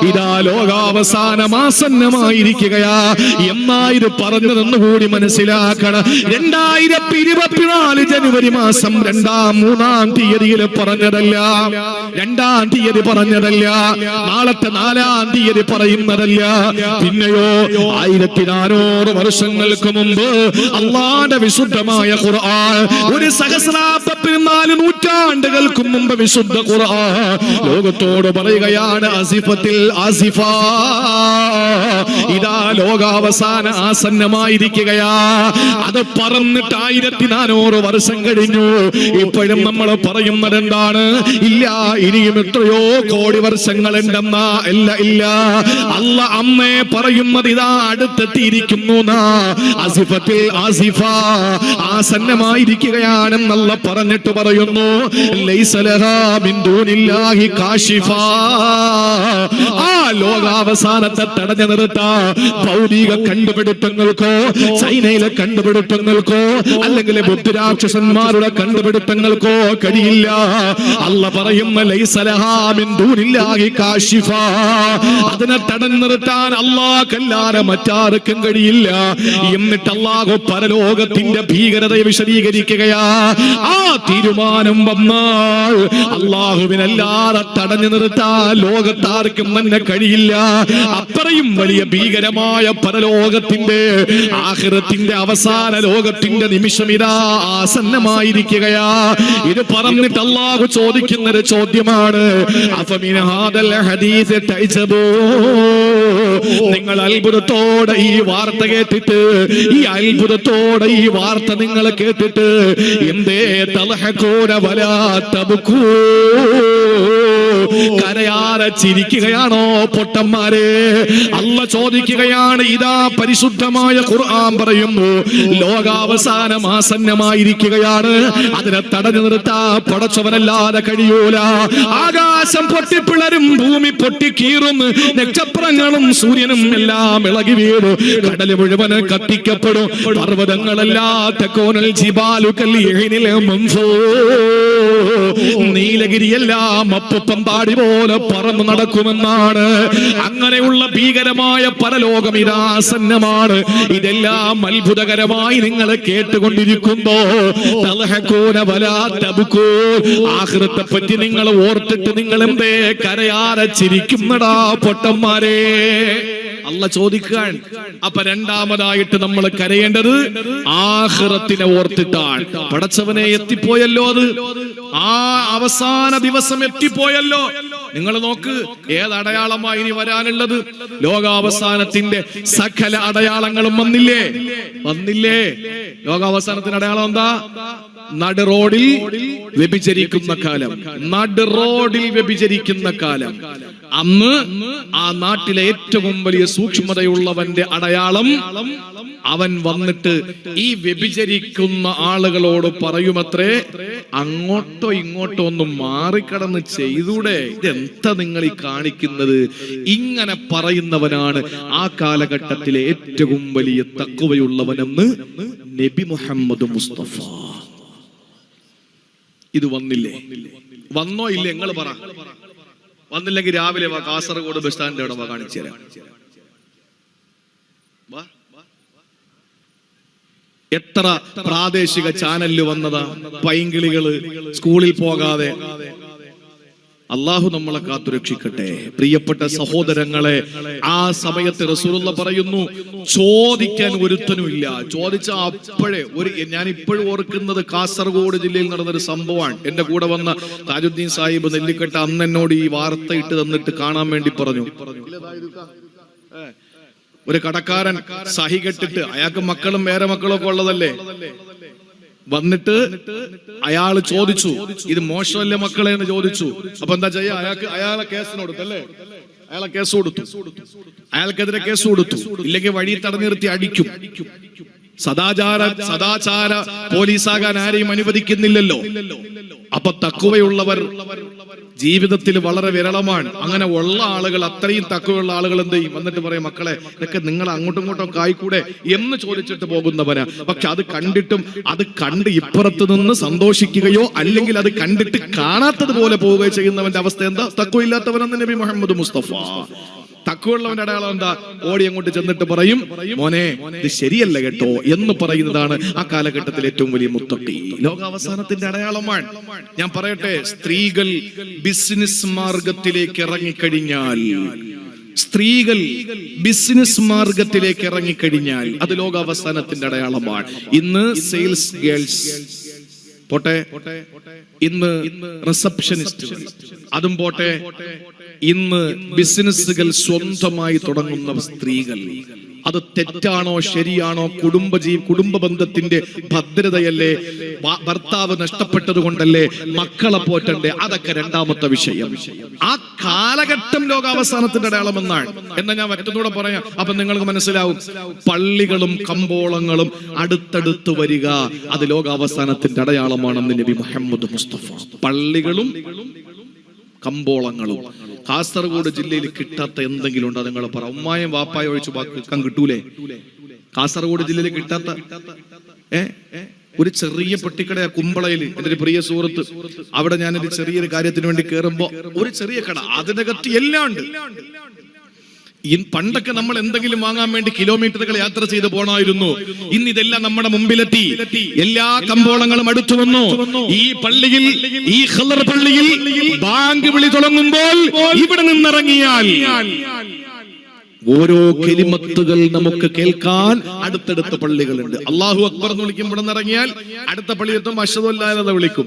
ഇതാ ലോകാവസാനം ആസന്നമായിരിക്കുകയാ എന്നായത് പറഞ്ഞതെന്ന് കൂടി മനസ്സിലാക്കണം. 2024 ജനുവരി മാസം 2-3 തീയതിയിൽ പറഞ്ഞതല്ല, 2 തീയതി പറഞ്ഞതല്ല, നാളത്തെ 4 തീയതി പറയുന്നതല്ല. പിന്നെയോ 1400 വർഷങ്ങൾക്ക് മുമ്പ് അല്ലാഹുവിന്റെ വിശുദ്ധമായ ഖുർആൻ, ഒരു സഹസ്രാബ്ദത്തിൽ 4 നൂറ്റാണ്ടുകൾക്ക് മുമ്പ് വിശുദ്ധ ഖുർആൻ ലോകത്തോട് പറയുകയാണ്, അസിഫത്തിൽ ആസിഫ, ഇതാ ലോകാവസാന ആസന്നമായിരിക്കുകയാ. അത് പറഞ്ഞിട്ട് 1400 വർഷം കഴിഞ്ഞു. ഇപ്പോഴും നമ്മൾ പറയുന്നത് എന്താണ്? ഇല്ല, ഇനിയും എത്രയോ കോടി വർഷങ്ങൾ ഉണ്ടെന്നാ. ഇല്ല, അല്ല അമ്മേ പറയുന്നത് ഇതാ അടുത്തെത്തിയിരിക്കുന്നു. അസിഫത്തിൽ ആസിഫ, ആസന്നമായിരിക്കുകയാണെന്നല്ല പറഞ്ഞിട്ട് പറയുന്നു, ലൈസ ലഹാ മിൻ ദൂനില്ലാഹി കാശിഫ. ആ ലോകാവസാനത്തെ തടഞ്ഞു നിർത്താ ഭൗതിക കണ്ടുപിടുത്തങ്ങൾക്കോ ചൈനയിലെ കണ്ടുപിടുത്തങ്ങൾക്കോ അല്ലെങ്കിൽ ബുദ്ധരാക്ഷസന്മാരുടെ കണ്ടുപിടുത്തങ്ങൾക്കോ കഴിയില്ല. അല്ല പറയുന്ന ലൈസ ലഹാ മിൻ ദൂനില്ലാഹി കാശിഫ, അതിനെ തടഞ്ഞു നിർത്താൻ അല്ലാഹുക്കല്ലാതെ മറ്റാർക്കും കഴിയില്ല. എന്നിട്ട് അല്ലാഹു പരലോകത്തിന്റെ ഭീകരതയെ വിശദീകരിക്കുകയാ. ആ തീരുമാനം വന്നാൽ അല്ലാഹുവിനല്ലാതെ തടഞ്ഞു നിർത്താൻ ലോകത്താർക്കും തന്നെ കഴിയില്ല. അത്രയും വലിയ ഭീകരമായ പരലോകത്തിന്റെ ആഖിറത്തിന്റെ അവസാന ലോകത്തിന്റെ നിമിഷം ഇതാ ആസന്നമായിരിക്കുകയാ. ഇത് പറഞ്ഞിട്ട് അല്ലാഹു ചോദിക്കുന്ന ഒരു ചോദ്യമാണ്, അഫമിൻ ഹാദൽ ഹദീസ് തഅജബൂ, നിങ്ങൾ അത്ഭുതത്തോടെ ഈ വാർത്ത കേട്ടിട്ട്, ഈ അത്ഭുതത്തോടെ ഈ വാർത്ത നിങ്ങൾ കേട്ടിട്ട് എന്തേ തൽഹഖൂന വലാ തബ്കൂ, കരയാതെ ചിരിക്കുകയാണോ പൊട്ടന്മാരെ? അല്ല ചോദിക്കുകയാണ്. ഇതാ പരിശുദ്ധമായ ഖുർആൻ പറയുന്നു, ലോകാവസാനം ആസന്നമായിരിക്കുകയാണ്. അതിനെ തടഞ്ഞു നിർത്താ പടച്ചവനല്ലാതെ കഴിയൂല. ആകാശം പൊട്ടിപ്പിളരും, ഭൂമി പൊട്ടിക്കീറും, നക്ഷത്രങ്ങളും സൂര്യനും എല്ലാം ഇളകി വീഴും, കടല് മുഴുവൻ കത്തിക്കപ്പെടും, പർവ്വതങ്ങളെല്ലാം തകോനൽ ജിബാലുകൽ യഹ്നിൽ മൻഫൂർ, നീലഗിരിയെല്ലാം അപ്പുപമ്പാടി പോലെ പറന്നു നടക്കുമെന്നാണ്. അങ്ങനെയുള്ള ഭീകരമായ പരലോകം ഇതാസന്നമാണ്. ഇതെല്ലാം അത്ഭുതകരമായി നിങ്ങൾ കേട്ടുകൊണ്ടിരിക്കുമ്പോ ആഖിറത്തെ പറ്റി നിങ്ങൾ ഓർത്തിട്ട് നിങ്ങൾ എന്തേ കരയാതെ ചിരിക്കുന്നടാ പൊട്ടന്മാരെ? അല്ല ചോദിക്കാൻ. അപ്പൊ രണ്ടാമതായിട്ട് നമ്മൾ കരയേണ്ടത് ആഖിറത്തിനെ ഓർത്തിട്ടാണ്. പടച്ചവനെ എത്തിപ്പോയല്ലോ, അത് ആ അവസാന ദിവസം എത്തിപ്പോയല്ലോ. നിങ്ങൾ നോക്ക്, ഏത് അടയാളമായി ഇനി വരാനുള്ളത്? ലോകാവസാനത്തിന്റെ സകല അടയാളങ്ങളും വന്നില്ലേ? ലോകാവസാനത്തിന്റെ അടയാളം എന്താ? നടു റോഡിൽ വ്യഭിചരിക്കുന്ന കാലം, നടു റോഡിൽ വ്യഭിചരിക്കുന്ന കാലം. അന്ന് ആ നാട്ടിലെ ഏറ്റവും വലിയ സൂക്ഷ്മതയുള്ളവന്റെ അടയാളം, അവൻ വന്നിട്ട് ഈ വ്യഭിചരിക്കുന്ന ആളുകളോട് പറയുമത്രേ, അങ്ങോട്ടോ ഇങ്ങോട്ടോ ഒന്നും മാറിക്കടന്ന് ചെയ്തൂടെ, ഇതെന്താ നിങ്ങൾ ഈ കാണിക്കുന്നത്? ഇങ്ങനെ പറയുന്നവനാണ് ആ കാലഘട്ടത്തിലെ ഏറ്റവും വലിയ തഖ്വയുള്ളവനെന്ന് നബി മുഹമ്മദ് മുസ്തഫ. ഇത് വന്നോ ഇല്ലേ? നിങ്ങൾ പറ. വന്നില്ലെങ്കിൽ രാവിലെ വാ, കാസർഗോഡ് ബസ് സ്റ്റാൻഡിന്റെ അവിടെ വാ, കാണിച്ചു തരാം. എത്ര പ്രാദേശിക ചാനലില് വന്നതാ പൈങ്കിളികള് സ്കൂളിൽ പോകാതെ. അള്ളാഹു നമ്മളെ കാത്തുരക്ഷിക്കട്ടെ. പ്രിയപ്പെട്ട സഹോദരങ്ങളെ, ആ സമയത്ത് റസൂലുള്ള പറയുന്നു, ചോദിക്കാൻ ഒരുത്തനുമില്ല. ചോദിച്ച അപ്പോഴേ ഞാൻ ഇപ്പോഴും ഓർക്കുന്നത് കാസർഗോഡ് ജില്ലയിൽ നടന്നൊരു സംഭവമാണ്. എന്റെ കൂടെ വന്ന താജുദ്ദീൻ സാഹിബ് നെല്ലിക്കട്ട അന്ന് എന്നോട് ഈ വാർത്ത ഇട്ട് തന്നിട്ട് കാണാൻ വേണ്ടി പറഞ്ഞു. ഒരു കടക്കാരൻ സഹി കെട്ടിട്ട്, അയാൾക്ക് മക്കളും വേറെ മക്കളും ഒക്കെ ഉള്ളതല്ലേ, വന്നിട്ട് അയാൾ ചോദിച്ചു, ഇത് മോശമല്ലേ മക്കളെ എന്ന് ചോദിച്ചു. അപ്പൊ എന്താ ചെയ്യാ? അയാളെ കേസിന് കൊടുത്തല്ലേ, അയാളെ കേസ് കൊടുത്തു, അയാൾക്കെതിരെ കേസ് കൊടുത്തു. ഇല്ലെങ്കിൽ വഴി തടഞ്ഞു നിർത്തി അടിക്കും. സദാചാര പോലീസാകാൻ ആരെയും അനുവദിക്കുന്നില്ലല്ലോ. അപ്പൊ തഖ്വയുള്ളവർ ജീവിതത്തിൽ വളരെ വിരളമാണ്. അങ്ങനെ ഉള്ള ആളുകൾ, അത്രയും തക്കവുള്ള ആളുകൾ എന്ത് ചെയ്യും? വന്നിട്ട് പറയും, മക്കളെ ഇതൊക്കെ നിങ്ങൾ അങ്ങോട്ടും ഇങ്ങോട്ടും കായിക്കൂടെ എന്ന് ചോദിച്ചിട്ട് പോകുന്നവനാ. പക്ഷെ അത് കണ്ടിട്ടും അത് കണ്ട് ഇപ്പുറത്ത് നിന്ന് സന്തോഷിക്കുകയോ അല്ലെങ്കിൽ അത് കണ്ടിട്ട് കാണാത്തത് പോലെ പോവുകയോ ചെയ്യുന്നവന്റെ അവസ്ഥ എന്താ? തഖ്വയില്ലാത്തവനെന്ന് നബി മുഹമ്മദ് മുസ്തഫ. തഖ്വയുള്ളവന്റെ അടയാളം എന്താ? ഓടി അങ്ങോട്ട് ചെന്നിട്ട് പറയും, മോനെ ഇത് ശരിയല്ല കേട്ടോ എന്ന് പറയുന്നതാണ് ആ കാലഘട്ടത്തിൽ ഏറ്റവും വലിയ മുത്തഖി. ലോകാവസാനത്തിന്റെ അടയാളമാണ്. ഞാൻ പറയട്ടെ, സ്ത്രീകൾ ബിസിനസ് മാർഗത്തിലേക്ക് ഇറങ്ങിക്കഴിഞ്ഞാൽ, സ്ത്രീകൾ ബിസിനസ് മാർഗത്തിലേക്ക് ഇറങ്ങിക്കഴിഞ്ഞാൽ അത് ലോകാവസാനത്തിന്റെ അടയാളമാണ്. ഇന്ന് സെയിൽസ് ഗേൾസ് പോട്ടെ, ഇന്ന് റിസപ്ഷനിസ്റ്റുകൾ അതും പോട്ടെ, ഇന്ന് ബിസിനസ്സുകൾ സ്വന്തമായി തുടങ്ങുന്ന സ്ത്രീകൾ, അത് തെറ്റാണോ ശരിയാണോ? കുടുംബ ബന്ധത്തിന്റെ ഭദ്രതയല്ലേ? ഭർത്താവ് നഷ്ടപ്പെട്ടത് കൊണ്ടല്ലേ മക്കളെ പോറ്റണ്ടേ? അതൊക്കെ രണ്ടാമത്തെ വിഷയം. ആ കാലഘട്ടം ലോകാവസാനത്തിന്റെ അടയാളമെന്നാണ്. എന്നാ ഞാൻ മറ്റൊന്നുകൂടെ പറയാം, അപ്പൊ നിങ്ങൾക്ക് മനസ്സിലാവും. പള്ളികളും കമ്പോളങ്ങളും അടുത്തടുത്ത് വരിക, അത് ലോകാവസാനത്തിന്റെ അടയാളമാണെന്ന് നബി മുഹമ്മദ് മുസ്തഫ. പള്ളികളും കമ്പോളങ്ങളും. കാസർഗോഡ് ജില്ലയിൽ കിട്ടാത്ത എന്തെങ്കിലും ഉണ്ടോ? നിങ്ങൾ പറ. ഉമ്മായും വാപ്പായും ഒഴിച്ച് ബാക്കി കിട്ടൂലേ? കാസർഗോഡ് ജില്ലയിൽ കിട്ടാത്ത ഒരു ചെറിയ പെട്ടിക്കട കുമ്പളയിൽ, എന്റെ ഒരു പ്രിയ സുഹൃത്ത്, അവിടെ ഞാനൊരു ചെറിയൊരു കാര്യത്തിന് വേണ്ടി കയറുമ്പോ ഒരു ചെറിയ കട, അതിനകത്ത് എല്ലാം ഉണ്ട്. പണ്ടൊക്കെ നമ്മൾ എന്തെങ്കിലും വാങ്ങാൻ വേണ്ടി കിലോമീറ്ററുകൾ യാത്ര ചെയ്ത് പോണമായിരുന്നു. ഇന്ന് ഇതെല്ലാം നമ്മുടെ മുമ്പിലെത്തി. എല്ലാ കമ്പോളങ്ങളും അടുത്തു വന്നു. ഈ പള്ളിയിൽ, ഈ ഖദർ പള്ളിയിൽ ബാങ്ക് വിളി തുടങ്ങുമ്പോൾ ഇവിടെ നിന്നിറങ്ങിയാൽ ഓരോ കലിമത്തുകൾ നമുക്ക് കേൾക്കാൻ അടുത്തടുത്ത പള്ളികളുണ്ട്. അല്ലാഹു അക്ബർ എന്ന് വിളിക്കുമ്പോൾ ഇറങ്ങിയാൽ അടുത്ത പള്ളിയെത്തുമ്പോൾ അശ്ഹദു അല്ലാ ഇലാഹ ഇല്ലല്ലാഹ് വിളിക്കും.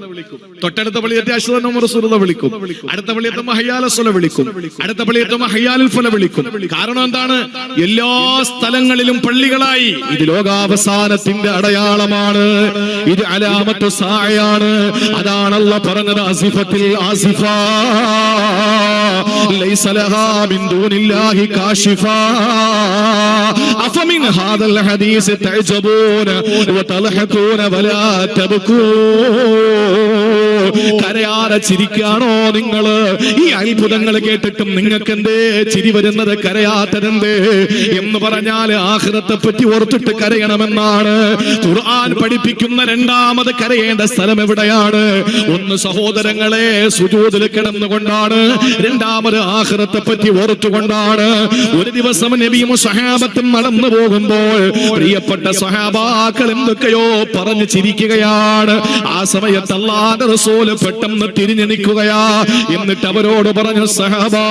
തൊട്ടടുത്ത പള്ളിയെത്തി അശ്ഹദു അന്ന മുഹമ്മദ റസൂലുള്ളാഹ് വിളിക്കും. അടുത്ത പള്ളിയെത്തുമ്പോൾ ഹയ്യ അലൽ സ്വലാ വിളിക്കും. അടുത്ത പള്ളിയെത്തുമ്പോൾ ഹയ്യ അലൽ ഫലാ വിളിക്കും. കാരണം എന്താണ്? എല്ലാ സ്ഥലങ്ങളിലും പള്ളികളായി. ഇത് ലോകാവസാനത്തിന്റെ അടയാളമാണ്. ഇത് അലാമത്തു സാഅയാണ്. അതാണ് അല്ലാഹ് പറഞ്ഞത്, ആസിഫത്തിൽ ആസിഫ ലൈസ ലഹാ മിൻ ദൂനില്ലാഹി കാശിഫ أفمن هذا الحديث تعجبون وتضحكون ولا تبكون. കരയാതെ ചിരിക്കാണോ നിങ്ങള്? ഈ അത്ഭുതങ്ങൾ കേട്ടിട്ടും നിങ്ങൾക്ക് എന്തേ ചിരി വരുന്നത്? കരയാത്തതെന്തേ എന്ന് പറഞ്ഞാൽ ആഖിറത്തെ പറ്റി ഓർത്തിട്ട് കരയണമെന്നാണ് ഖുർആൻ പഠിപ്പിക്കുന്ന. രണ്ടാമത് കരയേണ്ട സ്ഥലം എവിടെയാണ്? ഒന്ന് സഹോദരങ്ങളെ സുജൂദിൽ കിടന്നുകൊണ്ടാണ്. രണ്ടാമത് ആഖിറത്തെ പറ്റി ഓർത്തുകൊണ്ടാണ്. ഒരു ദിവസം നബിയും സ്വഹാബത്തും നടന്നു പോകുമ്പോൾ പ്രിയപ്പെട്ട സ്വഹാബാക്കൾ എന്തൊക്കെയോ പറഞ്ഞു ചിരിക്കുകയാണ്. ആ സമയത്ത് അല്ലാഹുവിന്റെ റസൂൽ പെട്ടെന്ന് തിരിഞ്ഞു നിൽക്കുകയാ. എന്നിട്ട് അവരോട് പറഞ്ഞു, സഹാബാ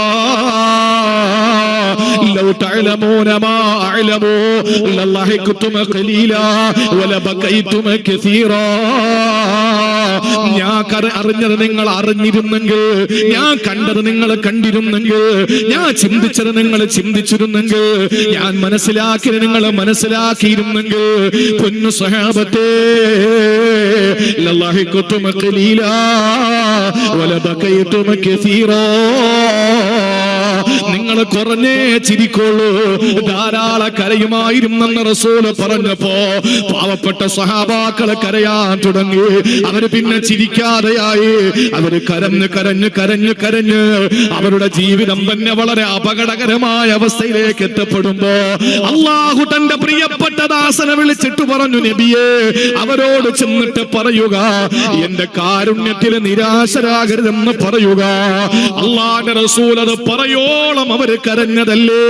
ലൗ തഅലമൂന മാ അഅലമു ലളഹിഖ്തും ഖലീലാ വലബകൈതും കസീറാ. ഞാൻ അറിഞ്ഞത് നിങ്ങൾ അറിഞ്ഞിരുന്നെങ്കിൽ, ഞാൻ കണ്ടത് നിങ്ങൾ കണ്ടിരുന്നെങ്കിൽ, ഞാൻ ചിന്തിച്ചത് നിങ്ങൾ ചിന്തിച്ചിരുന്നെങ്കിൽ, ഞാൻ മനസ്സിലാക്കിയത് നിങ്ങൾ മനസ്സിലാക്കിയിരുന്നെങ്കിൽ, പൊന്നു സ്വഹാബത്തേ ലളഹിഖ്തും ഖലീലാ വലബകൈതും കസീറാ. നിങ്ങൾ കുറഞ്ഞേ ചിരിക്കുള്ളൂ, ധാരാളം കരയുമായിരുന്നെന്ന് റസൂല് പറഞ്ഞപ്പോ പാവപ്പെട്ട സ്വഹാബാക്കള് കരയാൻ തുടങ്ങി. അവര് പിന്നെ ചിരിക്കാതെയായി. അവര് കരഞ്ഞ് കരഞ്ഞ് കരഞ്ഞ് കരഞ്ഞ് അവരുടെ ജീവിതം തന്നെ വളരെ അപകടകരമായ അവസ്ഥയിലേക്ക് എത്തപ്പെടുമ്പോ അല്ലാഹു തന്റെ പ്രിയപ്പെട്ട ദാസനെ വിളിച്ചിട്ട് പറഞ്ഞു, നബിയേ അവരോട് ചെന്നിട്ട് പറയുക, എന്റെ കാരുണ്യത്തിൽ നിരാശരാകരുതെന്ന് പറയുക. അല്ലാഹുവിന്റെ റസൂൽ അത് പറയോളം അവര് കരഞ്ഞതല്ലേ.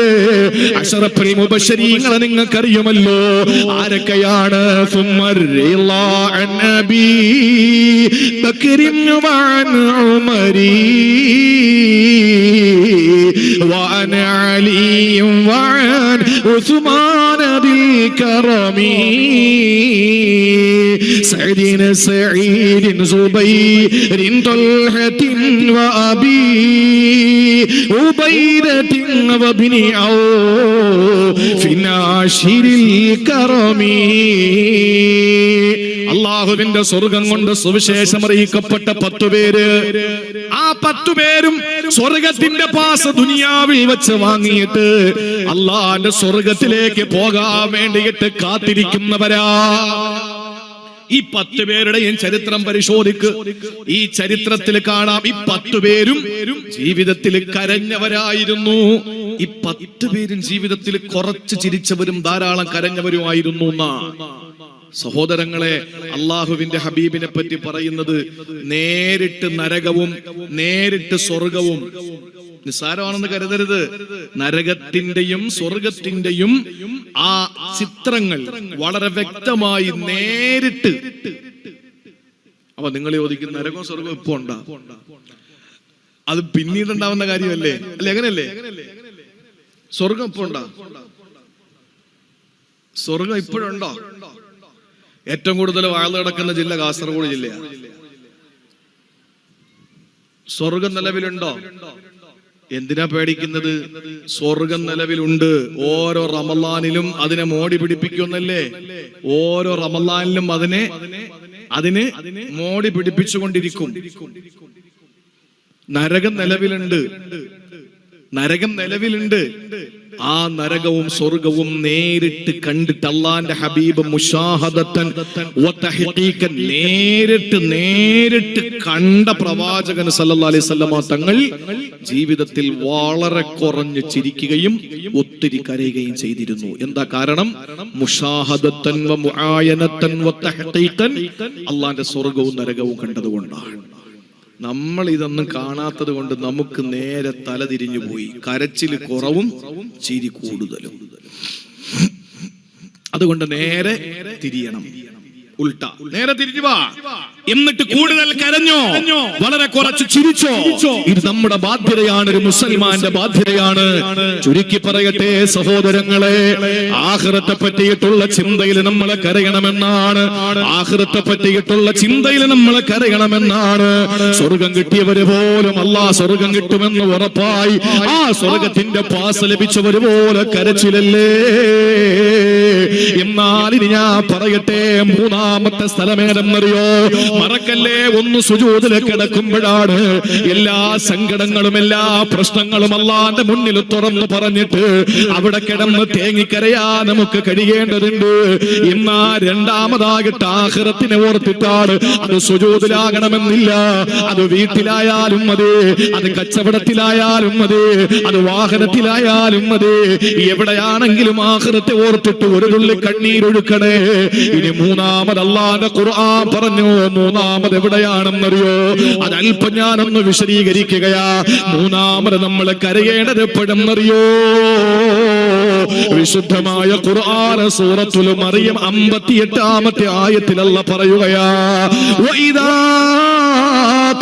അശ്റഫുൽ മുബശ്ശരീങ്ങളെ നിങ്ങൾക്കറിയുമല്ലോ ആരൊക്കെയാണ്? ബക്രിൻ വഅൻ ഉമരി വഅൻ അലി വഅൻ ഉസ്മാൻ ബിൽ കറമി സഅദിൻ സഈദിൻ സുബൈറിൻ തൽഹത്തിൻ വഅബി ഉബൈദത്തിൻ വബിനി ഔഫ് നാശിരിൽ കറമി. അല്ലാഹുവിന്റെ സ്വർഗം കൊണ്ട് സുവിശേഷം അറിയിക്കപ്പെട്ട 10 പേര്. ആ 10 പേരും സ്വർഗത്തിന്റെ പാസ് ദുനിയാവിൽ വെച്ച് വാങ്ങിയിട്ട് അല്ലാഹുവിന്റെ സ്വർഗത്തിലേക്ക് പോകാൻ വേണ്ടിയിട്ട് കാത്തിരിക്കുന്നവരാ. ഈ 10 പേരുടെയും ചരിത്രം പരിശോധിക്ക്. ഈ ചരിത്രത്തിൽ കാണാം ഈ 10 പേരും ജീവിതത്തിൽ കരഞ്ഞവരായിരുന്നു. ഈ 10 പേരും ജീവിതത്തിൽ കുറച്ച് ചിരിച്ചവരും ധാരാളം കരഞ്ഞവരുമായിരുന്നു എന്നാ. സഹോദരങ്ങളെ, അള്ളാഹുവിന്റെ ഹബീബിനെ പറ്റി പറയുന്നത് നേരിട്ട് നരകവും നേരിട്ട് സ്വർഗവും നിസ്സാരമാണെന്ന് കരുതരുത്. നരകത്തിന്റെയും സ്വർഗത്തിന്റെയും ആ ചിത്രങ്ങൾ വളരെ വ്യക്തമായി നേരിട്ട്. അപ്പൊ നിങ്ങൾ ചോദിക്കുന്ന നരകവും സ്വർഗവും ഇപ്പൊ ഉണ്ടാ, അത് പിന്നീട് ഉണ്ടാവുന്ന കാര്യമല്ലേ? അല്ലെ, എങ്ങനെയല്ലേ? സ്വർഗം ഇപ്പൊ ഉണ്ടാ, സ്വർഗം ഇപ്പോഴുണ്ടോ? ഏറ്റവും കൂടുതൽ വാഴ കിടക്കുന്ന ജില്ല കാസർഗോഡ് ജില്ലയാണ്. സ്വർഗം നിലവിലുണ്ടോ? എന്തിനാ പേടിക്കുന്നത്? സ്വർഗം നിലവിലുണ്ട്. ഓരോ റമളാനിലും അതിനെ മോടി പിടിപ്പിക്കുന്നല്ലേ? ഓരോ റമളാനിലും അതിന് മോടി പിടിപ്പിച്ചുകൊണ്ടിരിക്കും. നരകം നിലവിലുണ്ട്, നരകം നിലവിലുണ്ട്. ആ നരകവും സ്വർഗവും നേരിട്ട് കണ്ടിട്ട് അല്ലാഹുവിന്റെ ഹബീബ് മുശാഹദത്തൻ വ തഹ്ഖീഖൻ നേരിട്ട് കണ്ട പ്രവാചകൻ സല്ലല്ലാഹു അലൈഹി വസല്ലമ തങ്ങൾ ജീവിതത്തിൽ വളരെ കുറഞ്ഞ് ചിരിക്കുകയും ഒത്തിരി കരയുകയും ചെയ്തിരുന്നു. എന്താ കാരണം? മുശാഹദത്തൻ വ മുആയനത്തൻ വ തഹ്ഖീഖൻ അല്ലാഹുവിന്റെ സ്വർഗവും നരകവും കണ്ടതുകൊണ്ടാണ്. നമ്മൾ ഇതൊന്നും കാണാത്തത് കൊണ്ട് നമുക്ക് നേരെ തല തിരിഞ്ഞു പോയി. കരച്ചില് കുറവും ചിരി കൂടുതലും. അതുകൊണ്ട് നേരെ തിരിയണം, ഉൾട്ട നേരെ തിരിഞ്ഞു വാ. എന്നിട്ട് കൂടുതൽ കരഞ്ഞോ, വളരെ കുറച്ച് ചിരിച്ചോ. ഇത് നമ്മുടെ ബാധ്യതയാണ്, ഒരു മുസൽമാന്റെ ബാധ്യതയാണ്. ചുരുക്കി പറയട്ടെ സഹോദരങ്ങളെ, ആഖിറത്തെ പറ്റിയിട്ടുള്ള ചിന്തയിൽ നമ്മൾ കരയണമെന്നാണ്. ആഖിറത്തെ പറ്റിയിട്ടുള്ള ചിന്തയിൽ നമ്മൾ കരയണമെന്നാണ്. സ്വർഗം കിട്ടിയവര് പോലും അല്ലാഹ് സ്വർഗം കിട്ടുമെന്ന് ഉറപ്പായി ആ സ്വർഗത്തിന്റെ പാസ് ലഭിച്ചവര് പോലെ കരച്ചിലല്ലേ. എന്നാൽ ഇനി ഞാൻ പറയട്ടെ, മൂന്നാമത്തെ സ്ഥലമേതെന്നറിയോ? മറക്കല്ലേ, ഒന്ന് സുജൂദില് കിടക്കുമ്പോഴാണ് എല്ലാ സങ്കടങ്ങളും എല്ലാ പ്രശ്നങ്ങളും അല്ലാഹുവിന്റെ മുന്നിൽ തുറന്നു പറഞ്ഞിട്ട് അവിടെ കിടന്ന് തേങ്ങിക്കരയാ നമുക്ക് കഴിയേണ്ടതുണ്ട്. എന്നാ രണ്ടാമതായിട്ട് ആഖിറത്തിനെ ഓർത്തിട്ടാണ്. അത് സുജൂദിലാകണമെന്നില്ല, അത് വീട്ടിലായാലും മതി, അത് കച്ചവടത്തിലായാലും മതി, അത് വാഹനത്തിലായാലും മതി, എവിടെയാണെങ്കിലും ആഖിറത്തെ ഓർത്തിട്ട് ഒരു തുള്ളി കണ്ണീരൊഴുക്കണേ. ഇനി മൂന്നാമത് അല്ലാഹുവിന്റെ ഖുർആൻ പറഞ്ഞു. മൂന്നാമത് എവിടെയാണെന്നറിയോ? അതല്പം ഞാനൊന്ന് വിശദീകരിക്കുകയാ. മൂന്നാമത് നമ്മൾ കരയേണ്ടത് എപ്പോഴെന്നറിയോ? വിശുദ്ധമായ ഖുർആൻ സൂറത്തുൽ മറിയം 58-ാമത്തെ ആയത്തിൽ അല്ലാഹ് പറയുകയാ, വഇദാ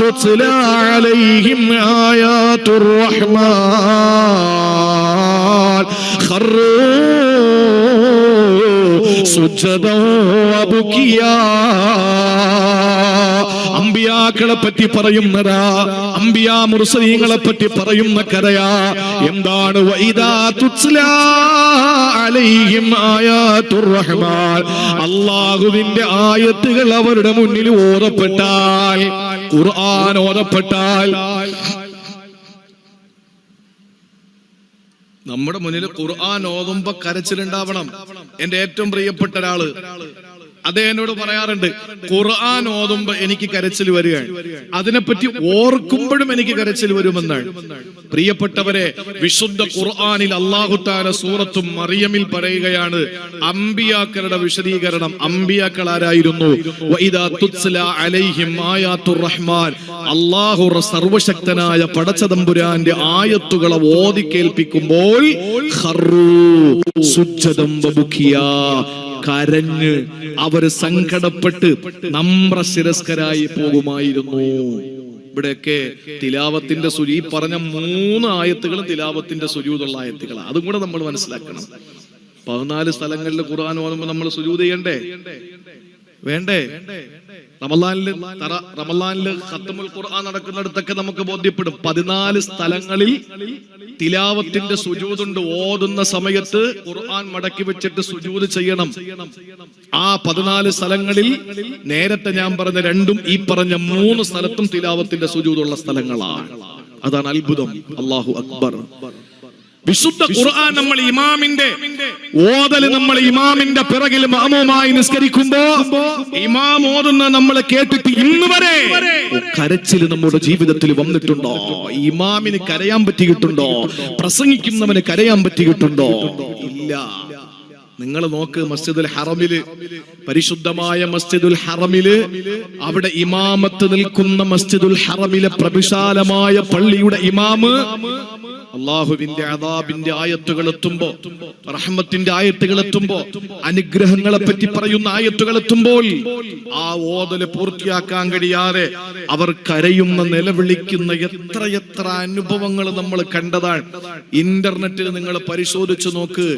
തുത്ലാ അലൈഹിം ആയാതുർ റഹ്മാൻ ഖറൂ സുജ്ജദൻ വബുകിയാ. അമ്പിയാക്കളെ പറ്റി പറയുന്നതാ, അമ്പിയാ മുർസലീങ്ങളെ പറ്റി പറയുന്ന കഥയാ. എന്താണ്? വഇദാ തുത്ലാ അലൈഹിം ആയാതുർ റഹ്മാൻ, അല്ലാഹുവിന്റെ ആയത്തുകൾ അവരുടെ മുന്നിൽ ഓതപ്പെട്ടാൽ, ഖുർആൻ ഓതപ്പെട്ടാൽ. നമ്മുടെ മുന്നിൽ ഖുർആൻ ഓതുമ്പോ കരച്ചിലുണ്ടാവണം. എന്റെ ഏറ്റവും പ്രിയപ്പെട്ട ഒരാള് അദ്ദേഹം എന്നോട് പറയാറുണ്ട്, ഖുർആൻ ഓതുമ്പോ എനിക്ക് കരച്ചിൽ വരികയാണ്, അതിനെപ്പറ്റി ഓർക്കുമ്പോഴും എനിക്ക് കരച്ചിൽ വരുമെന്നാണ്. പ്രിയപ്പെട്ടവരെ, വിശുദ്ധ ഖുർആനിൽ അല്ലാഹു തആല സൂറത്തു മറിയമിൽ പറയുകയാണ് അമ്പിയാക്കളുടെ വിശദീകരണം. അമ്പിയാക്കൾ ആരായിരുന്നു? വഇദാ തുത്ലാ അലൈഹിം ആയാതുർ റഹ്മാൻ, അല്ലാഹു സർവശക്തനായ പടച്ചതമ്പുരാന്റെ ആയത്തുകളെ ഓതി കേൾപ്പിക്കുമ്പോൾ ഖറൂ സുജ്ജദൻ വബുകിയാ, കരഞ്ഞ് അവര് സങ്കടപ്പെട്ട് നമ്രശിരസ്കരായി പോകുമായിരുന്നു. ഇവിടെയൊക്കെ തിലാവത്തിന്റെ ഈ പറഞ്ഞ 3 ആയത്തുകളും തിലാവത്തിന്റെ സുജൂദുള്ള ആയത്തുകളാണ്. അതും കൂടെ നമ്മൾ മനസ്സിലാക്കണം. 14 സ്ഥലങ്ങളിൽ ഖുർആൻ ഓതുമ്പോൾ നമ്മൾ സുജൂദ് ചെയ്യണ്ടേ? വേണ്ടേ? റമളാനില് ഖത്മുൽ ഖുർആൻ നടക്കുന്നിടത്തൊക്കെ നമുക്ക് ബോധ്യപ്പെടും 14 സ്ഥലങ്ങളിൽ തിലാവത്തിന്റെ സുജൂദുണ്ട്. ഓതുന്ന സമയത്ത് ഖുർആൻ മടക്കി വെച്ചിട്ട് സുജൂദ് ചെയ്യണം. ആ 14 സ്ഥലങ്ങളിൽ നേരത്തെ ഞാൻ പറഞ്ഞ 2ഉം ഈ പറഞ്ഞ 3 സ്ഥലത്തും തിലാവത്തിന്റെ സുജൂദുള്ള സ്ഥലങ്ങളാണ്. അതാണ് അത്ഭുതം. അല്ലാഹു അക്ബർ. വിശുദ്ധ ഖുർആൻ നമ്മൾ ഇമാമിന്റെ ഓതല് നമ്മൾ ഇമാമിന്റെ പിറകിൽ മഅമൂമായി നിസ്കരിക്കുമ്പോ ഇമാം ഓതുന്ന നമ്മൾ കേട്ടിട്ട് ഇന്ന് വരെ കരച്ചിൽ നമ്മുടെ ജീവിതത്തിൽ വന്നിട്ടുണ്ടോ? ഇമാമിന് കരയാൻ പറ്റിയിട്ടുണ്ടോ? പ്രസംഗിക്കുന്നവന് കരയാൻ പറ്റിയിട്ടുണ്ടോ? ഇല്ല. നിങ്ങൾ നോക്ക്, മസ്ജിദുൽ ഹറമില്, പരിശുദ്ധമായ മസ്ജിദുൽ ഹറമില്, അവിടെ ഇമാമത്ത് നിൽക്കുന്ന മസ്ജിദുൽ ഹറമിലെ പ്രവിശാലമായ പള്ളിയുടെ ഇമാമ് അള്ളാഹുവിന്റെ അദാബിന്റെ ആയത്തുകൾ എത്തുമ്പോ, റഹ്മത്തിന്റെ ആയത്തുകൾ എത്തുമ്പോ, അനുഗ്രഹങ്ങളെ പറ്റി പറയുന്ന ആയത്തുകൾ എത്തുമ്പോൾ ആ ഓതല് പൂർത്തിയാക്കാൻ കഴിയാതെ അവർ കരയുന്ന, നിലവിളിക്കുന്ന എത്രയെത്ര അനുഭവങ്ങൾ നമ്മൾ കണ്ടതാണ്. ഇന്റർനെറ്റിൽ നിങ്ങൾ പരിശോധിച്ചു നോക്ക്.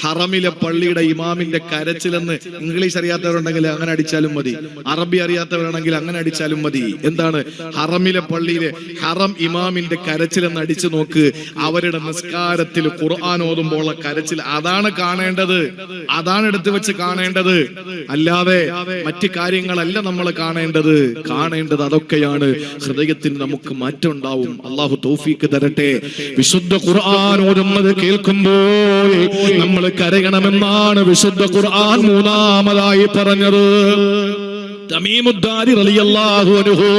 ഹറമിലെ പള്ളിയുടെ ഇമാമിന്റെ കരച്ചിലെന്ന് ഇംഗ്ലീഷ് അറിയാത്തവരുണ്ടെങ്കിൽ അങ്ങനെ അടിച്ചാലും മതി, അറബി അറിയാത്തവരാണെങ്കിൽ അങ്ങനെ അടിച്ചാലും മതി. എന്താണ് ഹറമിലെ പള്ളിയിലെ ഹറം ഇമാമിന്റെ കരച്ചിലെന്ന് അടിച്ചു നോക്ക്. അവരുടെ നിസ്കാരത്തിൽ ഖുർആൻ ഓതുമ്പോൾ കരച്ചിൽ അതാണ് കാണേണ്ടത്, അതാണ് എടുത്തു വെച്ച് കാണേണ്ടത്. അല്ലാതെ മറ്റു കാര്യങ്ങളല്ല നമ്മൾ കാണേണ്ടത് അതൊക്കെയാണ്. ഹൃദയത്തിന് നമുക്ക് മാറ്റം ഉണ്ടാവും. അള്ളാഹു തൗഫീക്ക് തരട്ടെ. വിശുദ്ധ ഖുർആൻ ഓതുന്നത് കേൾക്കുമ്പോൾ നമ്മൾ കരയണമെന്നാണ് വിശുദ്ധ ഖുർആൻ മൂന്നാമതായി പറഞ്ഞത്. തമീമുദ്ദാരി റളിയല്ലാഹു അൻഹു,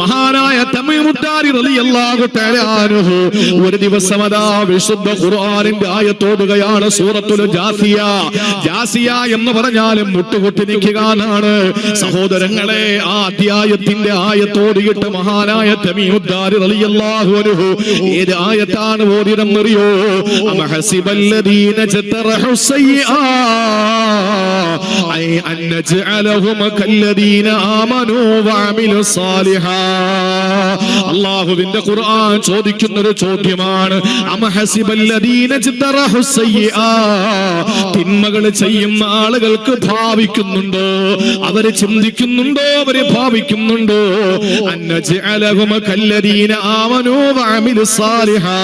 മഹാനായ തമീമുദ്ദാരി റളിയല്ലാഹു തആല അൻഹു ഒരു ദിവസം അതാ വിശുദ്ധ ഖുർആനിന്റെ ആയത്തോടുകയാണ്. സൂറത്തുൽ ജാസിയ. ജാസിയ എന്ന് പറഞ്ഞാൽ മുട്ടുകുത്തി നിൽക്കുക എന്നാണ്. സഹോദരങ്ങളെ, ആ അധ്യായത്തിന്റെ ആയത്തോടിയിട്ട് മഹാനായ തമീമുദ്ദാരി റളിയല്ലാഹു അൻഹു ഏത് ആയത്താണ് ഓതിയതെന്നറിയോ? അമഹസിബല്ലദീന ജതറഹു സയ്യിആ ഐ അൻ നജഅലഹും കല്ലദീന ആമനൂ വഅമിലു സാലിഹാ. അല്ലാഹുവിന്റെ ഖുർആൻ ചോദിക്കുന്ന ഒരു ചോദ്യമാണ്. അമഹസിബല്ലദീന ജതറഹു സയ്യിആ, തിന്മകൾ ചെയ്യുന്ന ആളുകൾക്ക് ഭാവിക്കുന്നുണ്ടോ, അവര് ചിന്തിക്കുന്നുണ്ടോ, അവര് ഭാവിക്കുന്നുണ്ടോ? അൻ നജഅലഹും കല്ലദീന ആമനൂ വഅമിലു സാലിഹാ,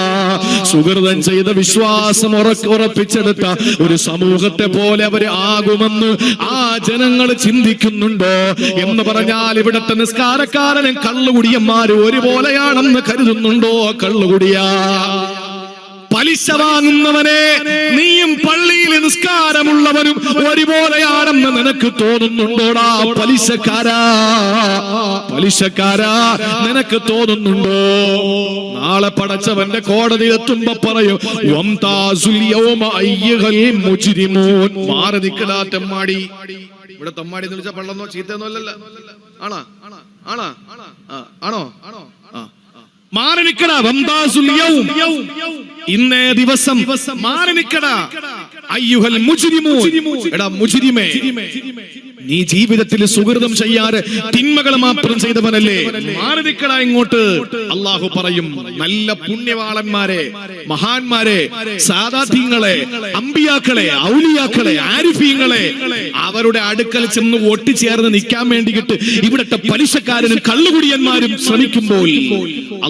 സുകൃതം ചെയ്ത വിശ്വാസം ഉറപ്പിച്ചെടുത്ത ഒരു സമൂഹത്തെ പോലെ അവര് ആകുമെന്ന് ആ ജനങ്ങൾ ചിന്തിക്കുന്നുണ്ടോ എന്ന് പറഞ്ഞാൽ ഇവിടത്തെ നിസ്കാരക്കാരനും കള്ളുകുടിയന്മാരും ഒരുപോലെയാണെന്ന് കരുതുന്നുണ്ടോ? കള്ളുകുടിയാ, പലിശ വാങ്ങുന്നവനെ നീയും പള്ളിയിൽ നിസ്കാരമുള്ളവനും ഒരുപോലെയാണെന്ന് നിനക്ക് തോന്നുന്നുണ്ടോടാ? പലിശക്കാരാ നിനക്ക് തോന്നുന്നുണ്ടോ? നാളെ പടച്ചവന്റെ കോടതി എത്തുമ്പോ പറയും വംതാസുൽ യൗമ അയ്യുഹൽ മുജ്രിമൂൻ. മാറി നിൽക്കടാ തെമ്മാടി. ഇവിടെ തെമ്മാടി എന്ന് വിളിച്ചാൽ പള്ളന്നോ ചീത്തയൊന്നും അല്ലല്ലോ. ആണോ? മാറി നിൽക്കടാ. വംതാസുൽ യൗം, ഇന്നേ ദിവസം മാറി നിൽക്കടാ. അയ്യുഹൽ മുജ്രിമൂൻ, എടാ മുജ്രിമേ, നീ ജീവിതത്തിൽ സുഹൃതം ചെയ്യാറ് തിന്മകൾ മാത്രം ചെയ്തവനല്ലേ, മാറി നിൽക്കടാ ഇങ്ങോട്ട്. അള്ളാഹു പറയും നല്ല പുണ്യവാളന്മാരെ, മഹാന്മാരെ, സാദാത്യങ്ങളെ, അമ്പിയാക്കളെ, ഔലിയാക്കളെ, ആരിഫീങ്ങളെ അവരുടെ അടുക്കൽ ചെന്ന് ഒട്ടിച്ചേർന്ന് നിൽക്കാൻ വേണ്ടിയിട്ട് ഇവിടത്തെ പലിശക്കാരനും കള്ളുകുടിയന്മാരും ശ്രമിക്കുമ്പോൾ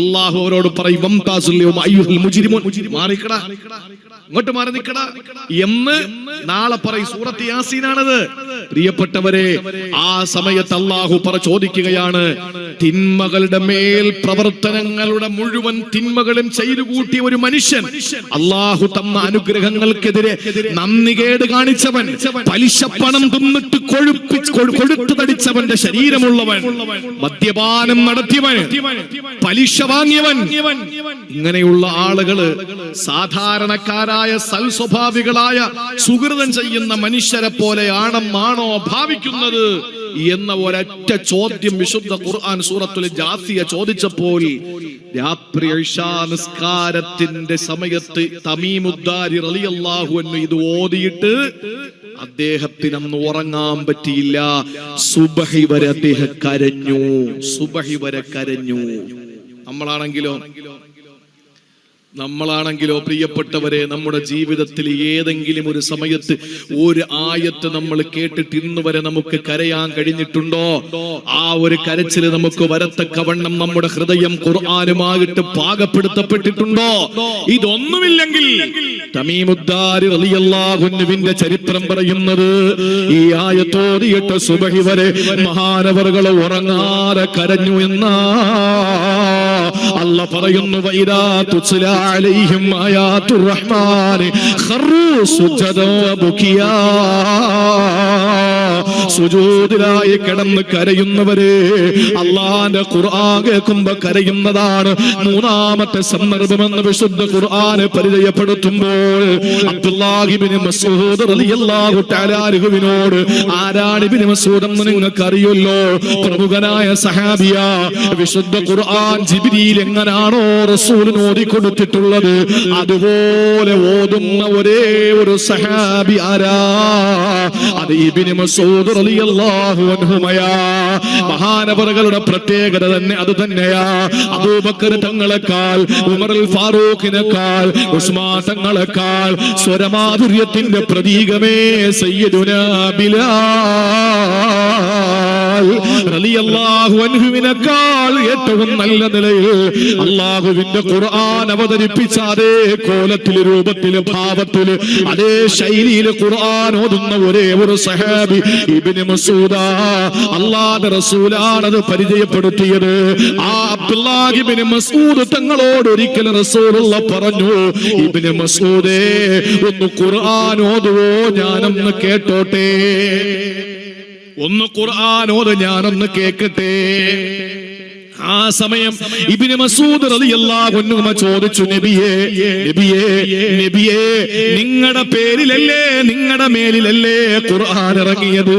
അള്ളാഹു അവരോട് പറയും മാറിക്കടാ, ഇങ്ങോട്ട് മാറി നിൽക്കടാ എന്ന് നാളെ പറയും. സൂറത്ത് യാസീനാണത്. പ്രിയപ്പെട്ടവരെ, ആ സമയത്ത് അള്ളാഹു ചോദിക്കുകയാണ്, തിന്മകളുടെ മേൽ പ്രവർത്തനങ്ങളുടെ മുഴുവൻ തിന്മകളും ചെയ്തു കൂട്ടിയ ഒരു മനുഷ്യൻ, അള്ളാഹു തന്ന അനുഗ്രഹങ്ങൾക്കെതിരെ നന്ദികേട് കാണിച്ചവൻ, പലിശപ്പണം തിന്നിട്ട് കൊഴുത്തു തടിച്ചവന്റെ ശരീരമുള്ളവൻ, മദ്യപാനം നടത്തിയവൻ, പലിശ വാങ്ങിയവൻ, ഇങ്ങനെയുള്ള ആളുകള് സാധാരണക്കാരായ സൽസ്വഭാവികളായ സുഹൃതം ചെയ്യുന്ന മനുഷ്യരെ പോലെയാണെന്നാണോ ഭാവിക്കുന്നത് എന്ന ഒരൊറ്റ ചോദ്യം വിശുദ്ധ ഖുർആൻ സൂറത്തുൽ ജാസിയ ചോദിച്ചപ്പോൾ രാത്രി ഇശാ നിസ്കാരത്തിന്റെ സമയത്ത് തമീമുദ്ദാരി റളിയല്ലാഹു അൻഹു ഇത് ഓതിയിട്ട് അദ്ദേഹത്തിന് അന്ന് ഉറങ്ങാൻ പറ്റിയില്ല. സുബഹി വരെ അദ്ദേഹം കരഞ്ഞു. നമ്മളാണെങ്കിലോ പ്രിയപ്പെട്ടവരെ, നമ്മുടെ ജീവിതത്തിൽ ഏതെങ്കിലും ഒരു സമയത്ത് ഒരു ആയത്ത് നമ്മൾ കേട്ടിട്ട് ഇന്ന് വരെ നമുക്ക് കരയാൻ കഴിഞ്ഞിട്ടുണ്ടോ? ആ ഒരു കരച്ചിൽ നമുക്ക് വരത്തക്കവണ്ണം നമ്മുടെ ഹൃദയം ഖുർആനുമായിട്ട് പാകപ്പെടുത്തപ്പെട്ടിട്ടുണ്ടോ? ഇതൊന്നുമില്ലെങ്കിൽ തമീമുദ്ദാരി റളിയല്ലാഹു അൻഹുവിന്റെ ചരിത്രം പറയുന്നത് ഈ ആയത്തോതിയിട്ട് സുബഹി വരെ മഹാനവറുകൾ ഉറങ്ങാതെ കരഞ്ഞു എന്നാ. അല്ലാഹു പറയുന്നു, വഇദാ തുസ്ലാ അലൈഹിം ആയാത്തുർ റഹ്മാൻ ഖറൂ സുജദാ ബുകിയാ. സുജൂദിലായി കിടന്ന് കരയുന്നവരെ അല്ലാഹുവിന്റെ ഖുർആൻ കേൾക്കുമ്പോ കരയുന്നതാണ് മൂന്നാമത്തെ സന്ദർഭമെന്ന് വിശുദ്ധ ഖുർആൻ പരിചയപ്പെടുത്തുമ്പോൾ അബ്ദുല്ലാഹി ഇബ്നു മസ്ഊദ് റളിയല്ലാഹു തആല അൻഹുവിനോട്, ആരാണ് ഇബ്നു മസ്ഊദ് എന്ന് നിങ്ങൾക്ക് അറിയുമല്ലോ, പ്രമുഖനായ സഹാബിയ. വിശുദ്ധ ഖുർആൻ ജിബ്രീൽ എങ്ങനാണോ റസൂലിന് ഓതിക്കൊടുത്തിട്ടുള്ളത് അതുപോലെ ഓതുന്ന ഒരേ ഒരു സഹാബി ആരാ? അത് ഇബ്നു മസ്ഊദ് റളിയല്ലാഹു അൻഹുമയാ. മഹാനവറുകളുടെ പ്രത്യേകത തന്നെ അത് തന്നെയാ. അബൂബക്കർ തങ്ങളെക്കാൾ, ഉമറുൽ ഫാറൂഖിനെക്കാൾ, ഉസ്മാൻ തങ്ങളെക്കാൾ സ്വരമാധുര്യത്തിന്റെ പ്രതീകമേ സയ്യിദുനാ ബിലാൽ റളിയല്ലാഹു അൻഹുവിനേക്കാൾ ഏറ്റവും നല്ല നിലയിൽ അല്ലാഹുവിന്റെ ഖുർആൻ അവതരിപ്പിച്ച അതേ കോലത്തിൽ, രൂപത്തിൽ, ഭാവത്തിൽ, അതേ ശൈലിയിൽ ഖുർആൻ ഓതുന്ന ഒരേ ഒരു സഹാബി ഇബ്നു മസ്ഊദ. അല്ലാഹുവിന്റെ റസൂലാണ് അത് പരിചയപ്പെടുത്തിയത്. ആ അബ്ദുല്ലാഹി ഇബ്നു മസ്ഊദ് തങ്ങളോട് ഒരിക്കൽ റസൂലുള്ള പറഞ്ഞു, ഇബ്നു മസ്ഊദേ ഒന്ന് ഖുർആൻ ഓതുവോ, ഞാനൊന്ന് കേട്ടോട്ടെ, ഒന്ന് ഖുർആൻ ഓത്, ഞാനൊന്ന് കേൾക്കട്ടെ. ആ സമയം ഇബ്നു മസ്ഊദ് റളിയല്ലാഹു അൻഹു ചോദിച്ചു, നബിയേ നബിയേ നബിയേ, നിങ്ങളുടെ പേരിലല്ലേ, നിങ്ങളുടെ മേലിലല്ലേ ഖുർആൻ ഇറങ്ങിയത്,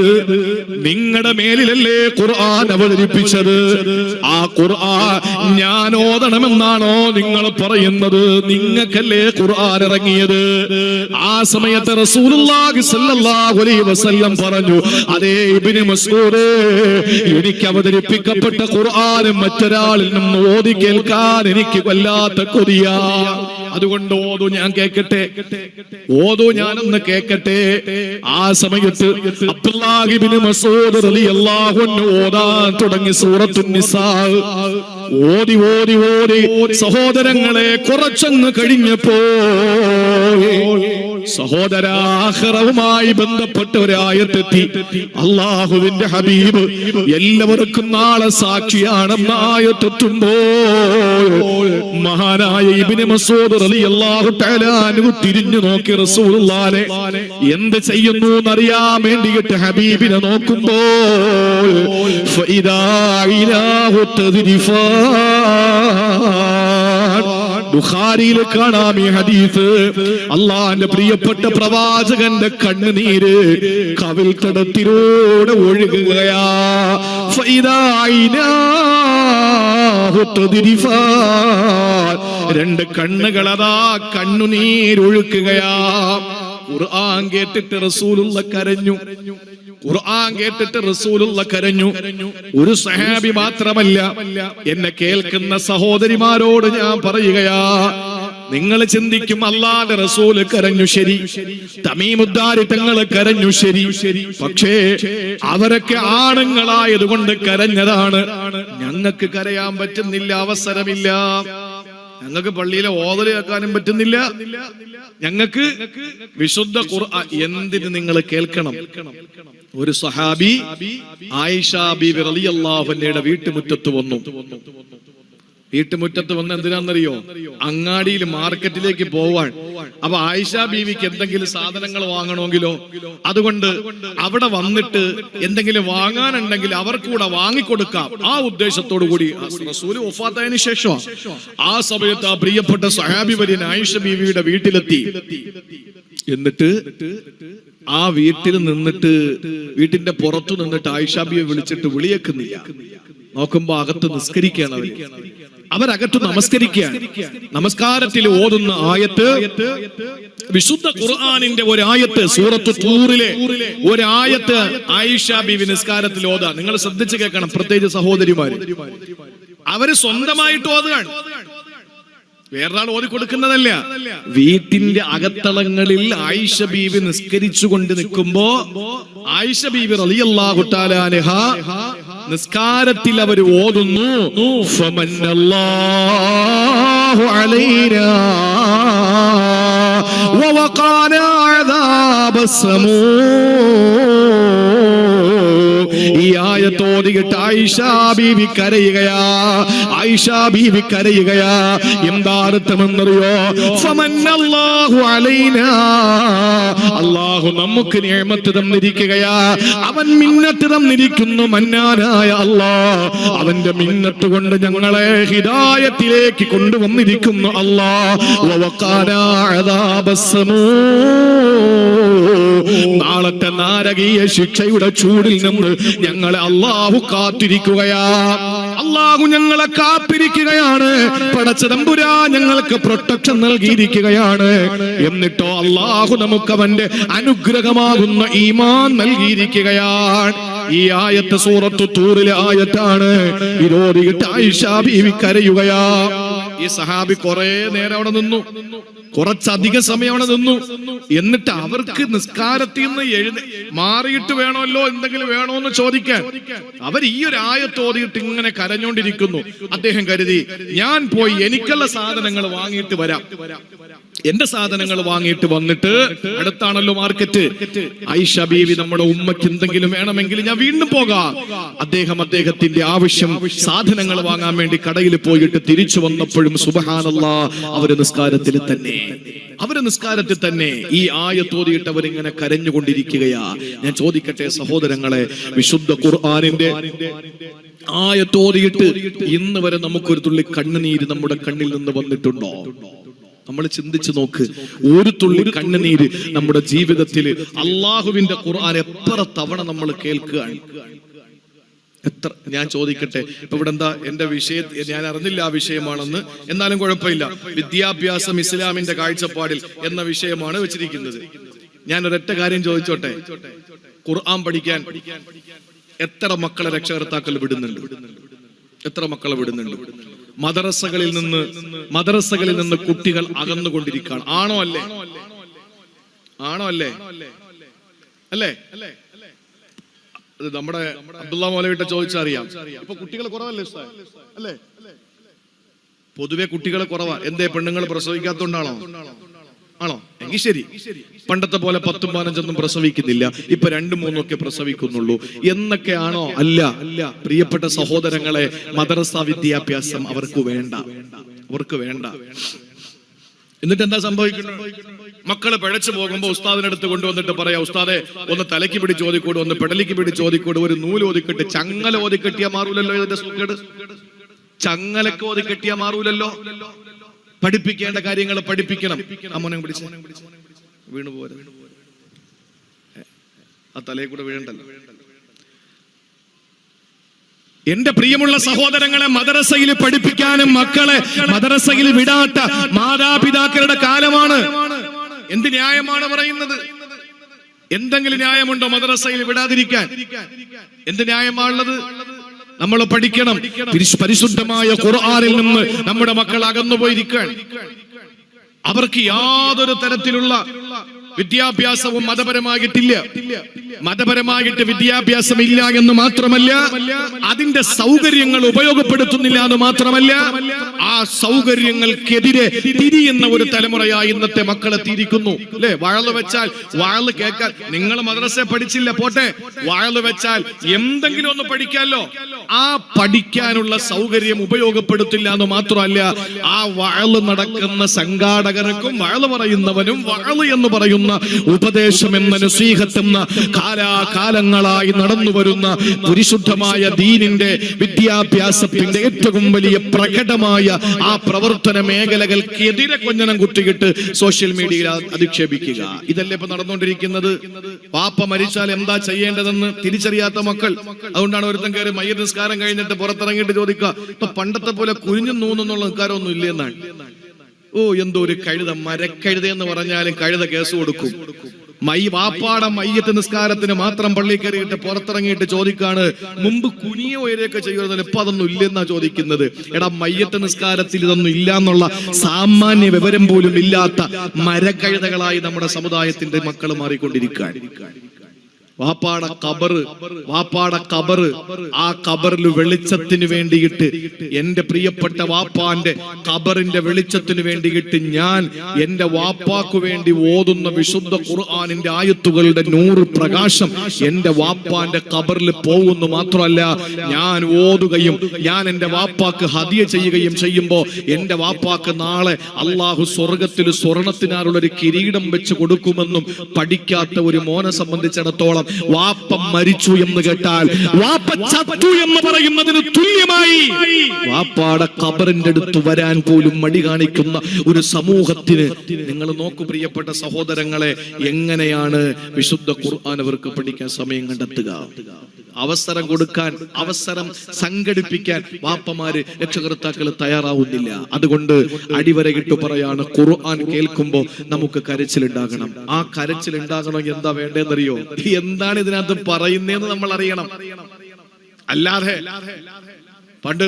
നിങ്ങളുടെ മേലിലല്ലേ ഖുർആൻ അവതരിപ്പിച്ചത്, ആ ഖുർആൻ ഞാൻ ഓതണമെന്നാണോ നിങ്ങൾ പറയുന്നത്? നിങ്ങൾക്കല്ലേ ഖുർആൻ ഇറങ്ങിയത്? ആ സമയത്ത് റസൂലുള്ളാഹി സ്വല്ലല്ലാഹു അലൈഹി വസല്ലം പറഞ്ഞു, അതേ ഇബ്നു മസ്ഊദ്, എനിക്ക് അവതരിപ്പിക്കപ്പെട്ട ഖുർആനും മറ്റൊരാളിൽ നിന്ന് ഓതി കേൾക്കാൻ എനിക്ക് വല്ലാത്ത കൊതിയാ. അതുകൊണ്ട് ഓതു, ഞാൻ കേൾക്കട്ടെ, ഓതു, ഞാനൊന്ന് കേൾക്കട്ടെ. ആ സമയത്ത് അബ്ദുല്ലാഹി ഇബ്നു മസ്ഊദ് റളിയല്ലാഹു അൻഹു ഓതാൻ തുടങ്ങി സൂറത്തുൻ നിസാ. ഓതി ഓതി ഓതി സഹോദരങ്ങളെ, കുറച്ചങ്ങ് കഴിഞ്ഞപ്പോ സഹോദരാഖിറവുമായി ബന്ധപ്പെട്ട ഒരായത്തെത്തി. അല്ലാഹുവിന്റെ ഹബീബ് എല്ലാവർക്കും നാളെ സാക്ഷിയാണെന്ന ആയത്തെത്തുമ്പോൾ മഹാനായ ഇബ്നു മസ്ഊദ് റളിയല്ലാഹു തആല അൻഹു തിരിഞ്ഞു നോക്കി റസൂലുള്ളാഹിനെ എന്ത് ചെയ്യുന്നു എന്നറിയാൻ വേണ്ടിയിട്ട് ഹബീബിനെ നോക്കുമ്പോൾ ഫഇദാ ഇലാഹു തദ്രിഫാ. ബുഖാരിയിൽ കാണാം ഈ ഹദീസ്. അള്ളാന്റെ പ്രിയപ്പെട്ട പ്രവാചകന്റെ കണ്ണുനീര് കവിൽ തടത്തിലൂടെ ഒഴുകുകയാ. രണ്ട് കണ്ണുകളതാ കണ്ണുനീരൊഴുക്കുകയാ. ഖുർആൻ കേട്ടിട്ട് റസൂലുള്ള കരഞ്ഞു. ഖുർആൻ കേട്ടിട്ട് റസൂലുള്ള കരഞ്ഞു. ഒരു സഹാബി മാത്രമല്ല, എന്നെ കേൾക്കുന്ന സഹോദരിമാരോട് ഞാൻ പറയുകയാ, നിങ്ങൾ ചിന്തിക്കും അല്ലാഹുവിന്റെ റസൂൽ കരഞ്ഞു, ശരി, തമീമുദ്ദാരി തങ്ങൾ കരഞ്ഞു, ശരി, പക്ഷേ അവരൊക്കെ ആണുങ്ങളായതുകൊണ്ട് കരഞ്ഞതാണ്. ഞങ്ങൾക്ക് കരയാൻ പറ്റുന്നില്ല, അവസരമില്ല. ഞങ്ങൾക്ക് പള്ളിയിലെ ഓതല് കേൾക്കാനും പറ്റുന്നില്ല. ഞങ്ങൾക്ക് വിശുദ്ധ ഖുർആൻ എന്തിന് നിങ്ങൾ കേൾക്കണം? ഒരു സഹാബി ആയിഷ ബീവി റളിയല്ലാഹു അൻഹയുടെ വീട്ടുമുറ്റത്ത് വന്നു. വീട്ടുമുറ്റത്ത് വന്ന് എന്തിനാണെന്നറിയോ? അങ്ങാടിയിൽ മാർക്കറ്റിലേക്ക് പോവാൻ. അപ്പൊ ആയിഷ ബീവിക്ക് എന്തെങ്കിലും സാധനങ്ങൾ വാങ്ങണമെങ്കിലോ, അതുകൊണ്ട് അവിടെ വന്നിട്ട് എന്തെങ്കിലും വാങ്ങാനുണ്ടെങ്കിൽ അവർക്ക് കൂടെ വാങ്ങിക്കൊടുക്കാം, ആ ഉദ്ദേശത്തോടു കൂടി റസൂൽ വഫാത്തായതിനു ശേഷം ആ സമയത്ത് ആ പ്രിയപ്പെട്ട സഹാബി വര്യൻ ആയിഷ ബീവിയുടെ വീട്ടിലെത്തി. എന്നിട്ട് ആ വീട്ടിൽ നിന്നിട്ട്, വീട്ടിന്റെ പുറത്തു നിന്നിട്ട് ആയിഷ ബീവിയെ വിളിച്ചിട്ട് വിളിയേക്കുന്നില്ല. നോക്കുമ്പോ അകത്ത് നിസ്കരിക്കുകയാണ് അവർ. അവരകത്ത് നമസ്കരിക്കുകയാണ്. നമസ്കാരത്തിൽ ഓതുന്ന ആയത്ത് വിശുദ്ധ ഖുർആനിന്റെ ഒരായത്ത്, സൂറത്തു തൂറിലെ ഒരായത്ത് ആയിഷ ബീവി നിസ്കാരത്തിൽ ഓതാ. നിങ്ങൾ ശ്രദ്ധിച്ചു കേൾക്കണം, പ്രത്യേകിച്ച് സഹോദരിമാര്. അവര് സ്വന്തമായിട്ട് ഓതുകയാണ്, വേറൊരാൾ ഓതി കൊടുക്കുന്നതല്ല. വീട്ടിന്റെ അകത്തളങ്ങളിൽ ആയിഷ ബീവി നിസ്കരിച്ചുകൊണ്ട് നിൽക്കുമ്പോ ആയിഷ ബീവി റളിയല്ലാഹു തആല അൻഹ നിസ്കാരത്തിൽ അവർ ഓതുന്നു, ഫമന്നല്ലാഹു അലൈനാ വവഖാനാ അദാബസ്സമൂം. ഈ ആയത്തോതിയിട്ട് ആയിഷാ ബീവി കരയുകയാ. ആയിഷാ ബീവി കരയുകയാ. എന്താ അർത്ഥമെന്നറിയോ? ഫമന്നല്ലാഹു അലൈനാ, അല്ലാഹു നമുക്ക് നിഅമത്ത് തന്നിരിക്കുകയാ. അവൻ മിന്നത്ത് തന്നിരിക്കുന്നു. മന്നാനായ അല്ലാഹ് അവന്റെ മിന്നത്ത് കൊണ്ട് ഞങ്ങളെ ഹിദായത്തിലേക്ക് കൊണ്ടുവന്നിരിക്കുന്നു. അല്ലാഹ് വവഖാനാ അദാബസ്സമൂ, നാളത്തെ നാരകീയ ശിക്ഷയുടെ ചൂടിൽ നിന്ന് ഞങ്ങളെ അല്ലാഹു കാത്തിരിക്കുകയാ. അല്ലാഹു ഞങ്ങളെ കാത്തിരിക്കുകയാണ്. പടച്ച തമ്പുരാൻ ഞങ്ങൾക്ക് പ്രൊട്ടക്ഷൻ നൽകിയിരിക്കുകയാണ്. എന്നിട്ടോ അല്ലാഹു നമുക്ക് അവന്റെ അനുഗ്രഹമാകുന്ന ഈമാൻ നൽകിയിരിക്കുകയാണ്. ഈ ആയത്ത് സൂറത്തു തൂറിലെ ആയത്താണ്. ഇതോദിയിട്ട് ആയിഷാ ബീവി കരയുകയാ. ഈ സഹാബി കുറെ നേരം അവിടെ നിന്നു, കുറച്ചധികം സമയം അവിടെ നിന്നു. എന്നിട്ട് അവർക്ക് നിസ്കാരത്തിൽ നിന്ന് മാറിയിട്ട് വേണമല്ലോ എന്തെങ്കിലും വേണോന്ന് ചോദിക്കാൻ. അവർ ഈ ഒരു ആയത്ത് ഓതിയിട്ട് ഇങ്ങനെ കരഞ്ഞോണ്ടിരിക്കുന്നു. അദ്ദേഹം കരുതി ഞാൻ പോയി എനിക്കുള്ള സാധനങ്ങൾ വാങ്ങിയിട്ട് വരാം. എന്റെ സാധനങ്ങൾ വാങ്ങിയിട്ട് വന്നിട്ട്, അടുത്താണല്ലോ മാർക്കറ്റ്, ആയിഷ ബീവി നമ്മുടെ ഉമ്മയ്ക്ക് എന്തെങ്കിലും വേണമെങ്കിൽ ഞാൻ വീണ്ടും പോകാം. അദ്ദേഹത്തിന്റെ ആവശ്യം സാധനങ്ങൾ വാങ്ങാൻ വേണ്ടി കടയിൽ പോയിട്ട് തിരിച്ചു വന്നപ്പോഴും സുബ്ഹാനല്ലാഹ് അവര് നിസ്കാരത്തിൽ തന്നെ ഈ ആയത്തോതിയിട്ട് അവരിങ്ങനെ കരഞ്ഞുകൊണ്ടിരിക്കുകയാ. ഞാൻ ചോദിക്കട്ടെ സഹോദരങ്ങളെ, വിശുദ്ധ ഖുർആനിന്റെ ആയത്തോതിയിട്ട് ഇന്ന് വരെ നമുക്കൊരു തുള്ളി കണ്ണുനീര് നമ്മുടെ കണ്ണിൽ നിന്ന് വന്നിട്ടുണ്ടോ? നമ്മൾ ചിന്തിച്ചു നോക്ക്. ഒരു തുള്ളി കണ്ണുനീര് നമ്മുടെ ജീവിതത്തിൽ അള്ളാഹുവിന്റെ ഖുർആൻ എത്ര തവണ നമ്മൾ കേൾക്കുകയാണ്? എത്ര? ഞാൻ ചോദിക്കട്ടെ, ഇപ്പൊ ഇവിടെ എന്താ എന്റെ വിഷയം, ഞാൻ അറിഞ്ഞില്ല ആ വിഷയമാണെന്ന്, എന്നാലും കുഴപ്പമില്ല. വിദ്യാഭ്യാസം ഇസ്ലാമിന്റെ കാഴ്ചപ്പാടിൽ എന്ന വിഷയമാണ് വെച്ചിരിക്കുന്നത്. ഞാൻ ഒരൊറ്റ കാര്യം ചോദിച്ചോട്ടെ, ഖുർആൻ പഠിക്കാൻ എത്ര മക്കളെ രക്ഷകർത്താക്കൾ വിടുന്നുണ്ട്? എത്ര മക്കളെ വിടുന്നുണ്ട്? മദ്രസകളിൽ നിന്ന് കുട്ടികൾ അകന്നുകൊണ്ടിരിക്കുകയാണ്. ആണോ അല്ലേ? നമ്മുടെ അബ്ദുള്ള മൗലവിയുടെ ചോദിച്ചറിയാം. ഇപ്പൊ കുട്ടികൾ കുറവല്ലേ അല്ലേ? പൊതുവെ കുട്ടികൾ കുറവാ. എന്തേ? പെണ്ണുങ്ങൾ പ്രസവിക്കാത്തോണ്ടാണോ? ആണോ? എങ്കിൽ ശരി. പണ്ടത്തെ പോലെ 10ഉം 15ഒന്നും പ്രസവിക്കുന്നില്ല. ഇപ്പൊ 2ഉം 3ഉം ഒക്കെ പ്രസവിക്കുന്നുള്ളൂ എന്നൊക്കെയാണോ? അല്ല. പ്രിയപ്പെട്ട സഹോദരങ്ങളെ, മദ്രസ വിദ്യാഭ്യാസം അവർക്ക് വേണ്ട. എന്നിട്ട് എന്താ സംഭവിക്കുന്നത്? മക്കള് പിഴച്ചു പോകുമ്പോ ഉസ്താദിനടുത്ത് കൊണ്ടുവന്നിട്ട് പറയാ, ഉസ്താദെ ഒന്ന് തലയ്ക്ക് പിടി ചോദിക്കൂട്, ഒന്ന് പെടലിക്ക് പിടി ചോദിക്കൂട്, ഒരു നൂല് ഓതിക്കെട്ട്, ചങ്ങല ഓതിക്കെട്ടിയാ മാറൂലല്ലോ. ഇതിന്റെ സുഖേട് ചങ്ങലക്ക് ഓതിക്കെട്ടിയാ മാറൂലല്ലോ. പഠിപ്പിക്കേണ്ട കാര്യങ്ങൾ പഠിപ്പിക്കണം. അമ്മനെ പിടിച്ച് വീണു പോരെ, ആ തലയെ കൂടെ വീഴണ്ടല്ലോ. എന്റെ പ്രിയമുള്ള സഹോദരങ്ങളെ, മദ്രസയിൽ പഠിപ്പിക്കാനും മക്കളെ മദ്രസയിൽ വിടാത്ത മാതാപിതാക്കളുടെ കാലമാണ്. എന്ത് ന്യായമാണ് പറയുന്നത്? എന്തെങ്കിലും ന്യായമുണ്ടോ മദ്രസയിൽ വിടാതിരിക്കാൻ? എന്ത് ന്യായമാണുള്ളത്? നമ്മൾ പഠിക്കണം. പരിശുദ്ധമായ ഖുർആനിൽ നിന്ന് നമ്മുടെ മക്കൾ അകന്നുപോയിരിക്കാൻ. അവർക്ക് യാതൊരു തരത്തിലുള്ള വിദ്യാഭ്യാസവും മതപരമായിട്ട് വിദ്യാഭ്യാസം ഇല്ല എന്ന് മാത്രമല്ല, അതിന്റെ സൗകര്യങ്ങൾ ഉപയോഗപ്പെടുത്തുന്നില്ല എന്ന് മാത്രമല്ല, ആ സൗകര്യങ്ങൾക്കെതിരെ തിരിയുന്ന ഒരു തലമുറയായി ഇന്നത്തെ മക്കളെ തിരിക്കുന്നു. അല്ലെ? വാഴ വെച്ചാൽ വാഴ കേൾക്കാൻ. നിങ്ങൾ മദ്രസ പഠിച്ചില്ല പോട്ടെ, വാഴ വെച്ചാൽ എന്തെങ്കിലും ഒന്ന് പഠിക്കാമല്ലോ. ആ പഠിക്കാനുള്ള സൗകര്യം ഉപയോഗപ്പെടുത്തില്ല എന്ന് മാത്രമല്ല, ആ വാഴ നടക്കുന്ന സംഘാടകർക്കും വാഴ പറയുന്നവനും വാഴ എന്ന് പറയുന്ന ഉപദേശം എന്ന നസീഹത്ത് എന്ന കാലാകാലങ്ങളായി നടന്നു വരുന്ന പരിശുദ്ധമായ ദീനിന്റെ വിദ്യാഭ്യാസത്തിന്റെ ഏറ്റവും വലിയ പ്രകടമായ ആ പ്രവർത്തന മേഖലകൾക്കെതിരെ കൊഞ്ഞനം കുത്തിയിട്ട് സോഷ്യൽ മീഡിയയിൽ അധിക്ഷേപിക്കുക. ഇതല്ലേ ഇപ്പൊ നടന്നുകൊണ്ടിരിക്കുന്നത്? പാപ്പ മരിച്ചാൽ എന്താ ചെയ്യേണ്ടതെന്ന് തിരിച്ചറിയാത്ത മക്കൾ. അതുകൊണ്ടാണ് ഒരുത്തൻ കയറി മയ്യത്ത് നിസ്കാരം കഴിഞ്ഞിട്ട് പുറത്തിറങ്ങിയിട്ട് ചോദിക്കുക, ഇപ്പൊ പണ്ടത്തെ പോലെ കുഴിഞ്ഞു നൂന്നുള്ള നിസ്കാരമൊന്നും ഇല്ലേ എന്നാണ്. ഓ, എന്തോ ഒരു കഴുത, മരക്കഴുത എന്ന് പറഞ്ഞാലും കഴുത കേസ് കൊടുക്കും. വാപ്പാടെ മയ്യത്ത് നിസ്കാരത്തിന് മാത്രം പള്ളി കയറിയിട്ട് പുറത്തിറങ്ങിയിട്ട് ചോദിക്കാണ്, മുമ്പ് കുനിയോ ഉയരെയൊക്കെ ചെയ്യുന്നത്, ഇപ്പൊ അതൊന്നും ഇല്ലെന്നാ ചോദിക്കുന്നത്. എടാ, മയ്യത്ത് നിസ്കാരത്തിൽ ഇതൊന്നും ഇല്ല എന്നുള്ള സാമാന്യ വിവരം പോലും ഇല്ലാത്ത മരക്കഴുതകളായി നമ്മുടെ സമുദായത്തിന്റെ മക്കൾ മാറിക്കൊണ്ടിരിക്കാൻ. വാപ്പാടെ ഖബറ് ആ ഖബറിൽ വെളിച്ചത്തിന് വേണ്ടിയിട്ട്, എന്റെ പ്രിയപ്പെട്ട വാപ്പാന്റെ ഖബറിന്റെ വെളിച്ചത്തിന് വേണ്ടിയിട്ട് ഞാൻ എന്റെ വാപ്പാക്ക് വേണ്ടി ഓതുന്ന വിശുദ്ധ ഖുർആനിന്റെ ആയത്തുകളുടെ 100 പ്രകാശം എന്റെ വാപ്പാന്റെ ഖബറിൽ പോകുന്നു മാത്രമല്ല, ഞാൻ ഓതുകയും ഞാൻ എന്റെ വാപ്പാക്ക് ഹദിയ ചെയ്യുകയും ചെയ്യുമ്പോ എന്റെ വാപ്പാക്ക് നാളെ അള്ളാഹു സ്വർഗത്തിൽ സ്വർണത്തിനാലുള്ള ഒരു കിരീടം വെച്ച് കൊടുക്കുമെന്നും പഠിക്കാത്ത ഒരു മോനെ സംബന്ധിച്ചിടത്തോളം വാപ്പ മരിച്ചു എന്ന് കേട്ടാൽ വാപ്പ ചത്തു എന്ന് പറയുന്നതിന് തുല്യമായി വാപ്പാടെ ഖബറിന്റെ അടുത്ത് വരാൻ പോലും മടി കാണിക്കുന്ന ഒരു സമൂഹത്തിന് നിങ്ങൾ നോക്കൂ പ്രിയപ്പെട്ട സഹോദരങ്ങളെ, എങ്ങനെയാണ് വിശുദ്ധ ഖുർആൻ അവർക്ക് പഠിക്കാൻ സമയം കണ്ടെത്തുക? അവസരം കൊടുക്കാൻ, അവസരം സംഘടിപ്പിക്കാൻ വാപ്പമാര് രക്ഷകർത്താക്കൾ തയ്യാറാവുന്നില്ല. അതുകൊണ്ട് അടിവരയിട്ട് പറയാണ്, ഖുർആൻ കേൾക്കുമ്പോ നമുക്ക് കരച്ചിലുണ്ടാകണം. ആ കരച്ചിലുണ്ടാകണം എന്താ വേണ്ടതെന്നറിയോ? എന്താണ് ഇതിനകത്ത് പറയുന്നതെന്ന് നമ്മൾ അറിയണം. അല്ലാതെ പണ്ട്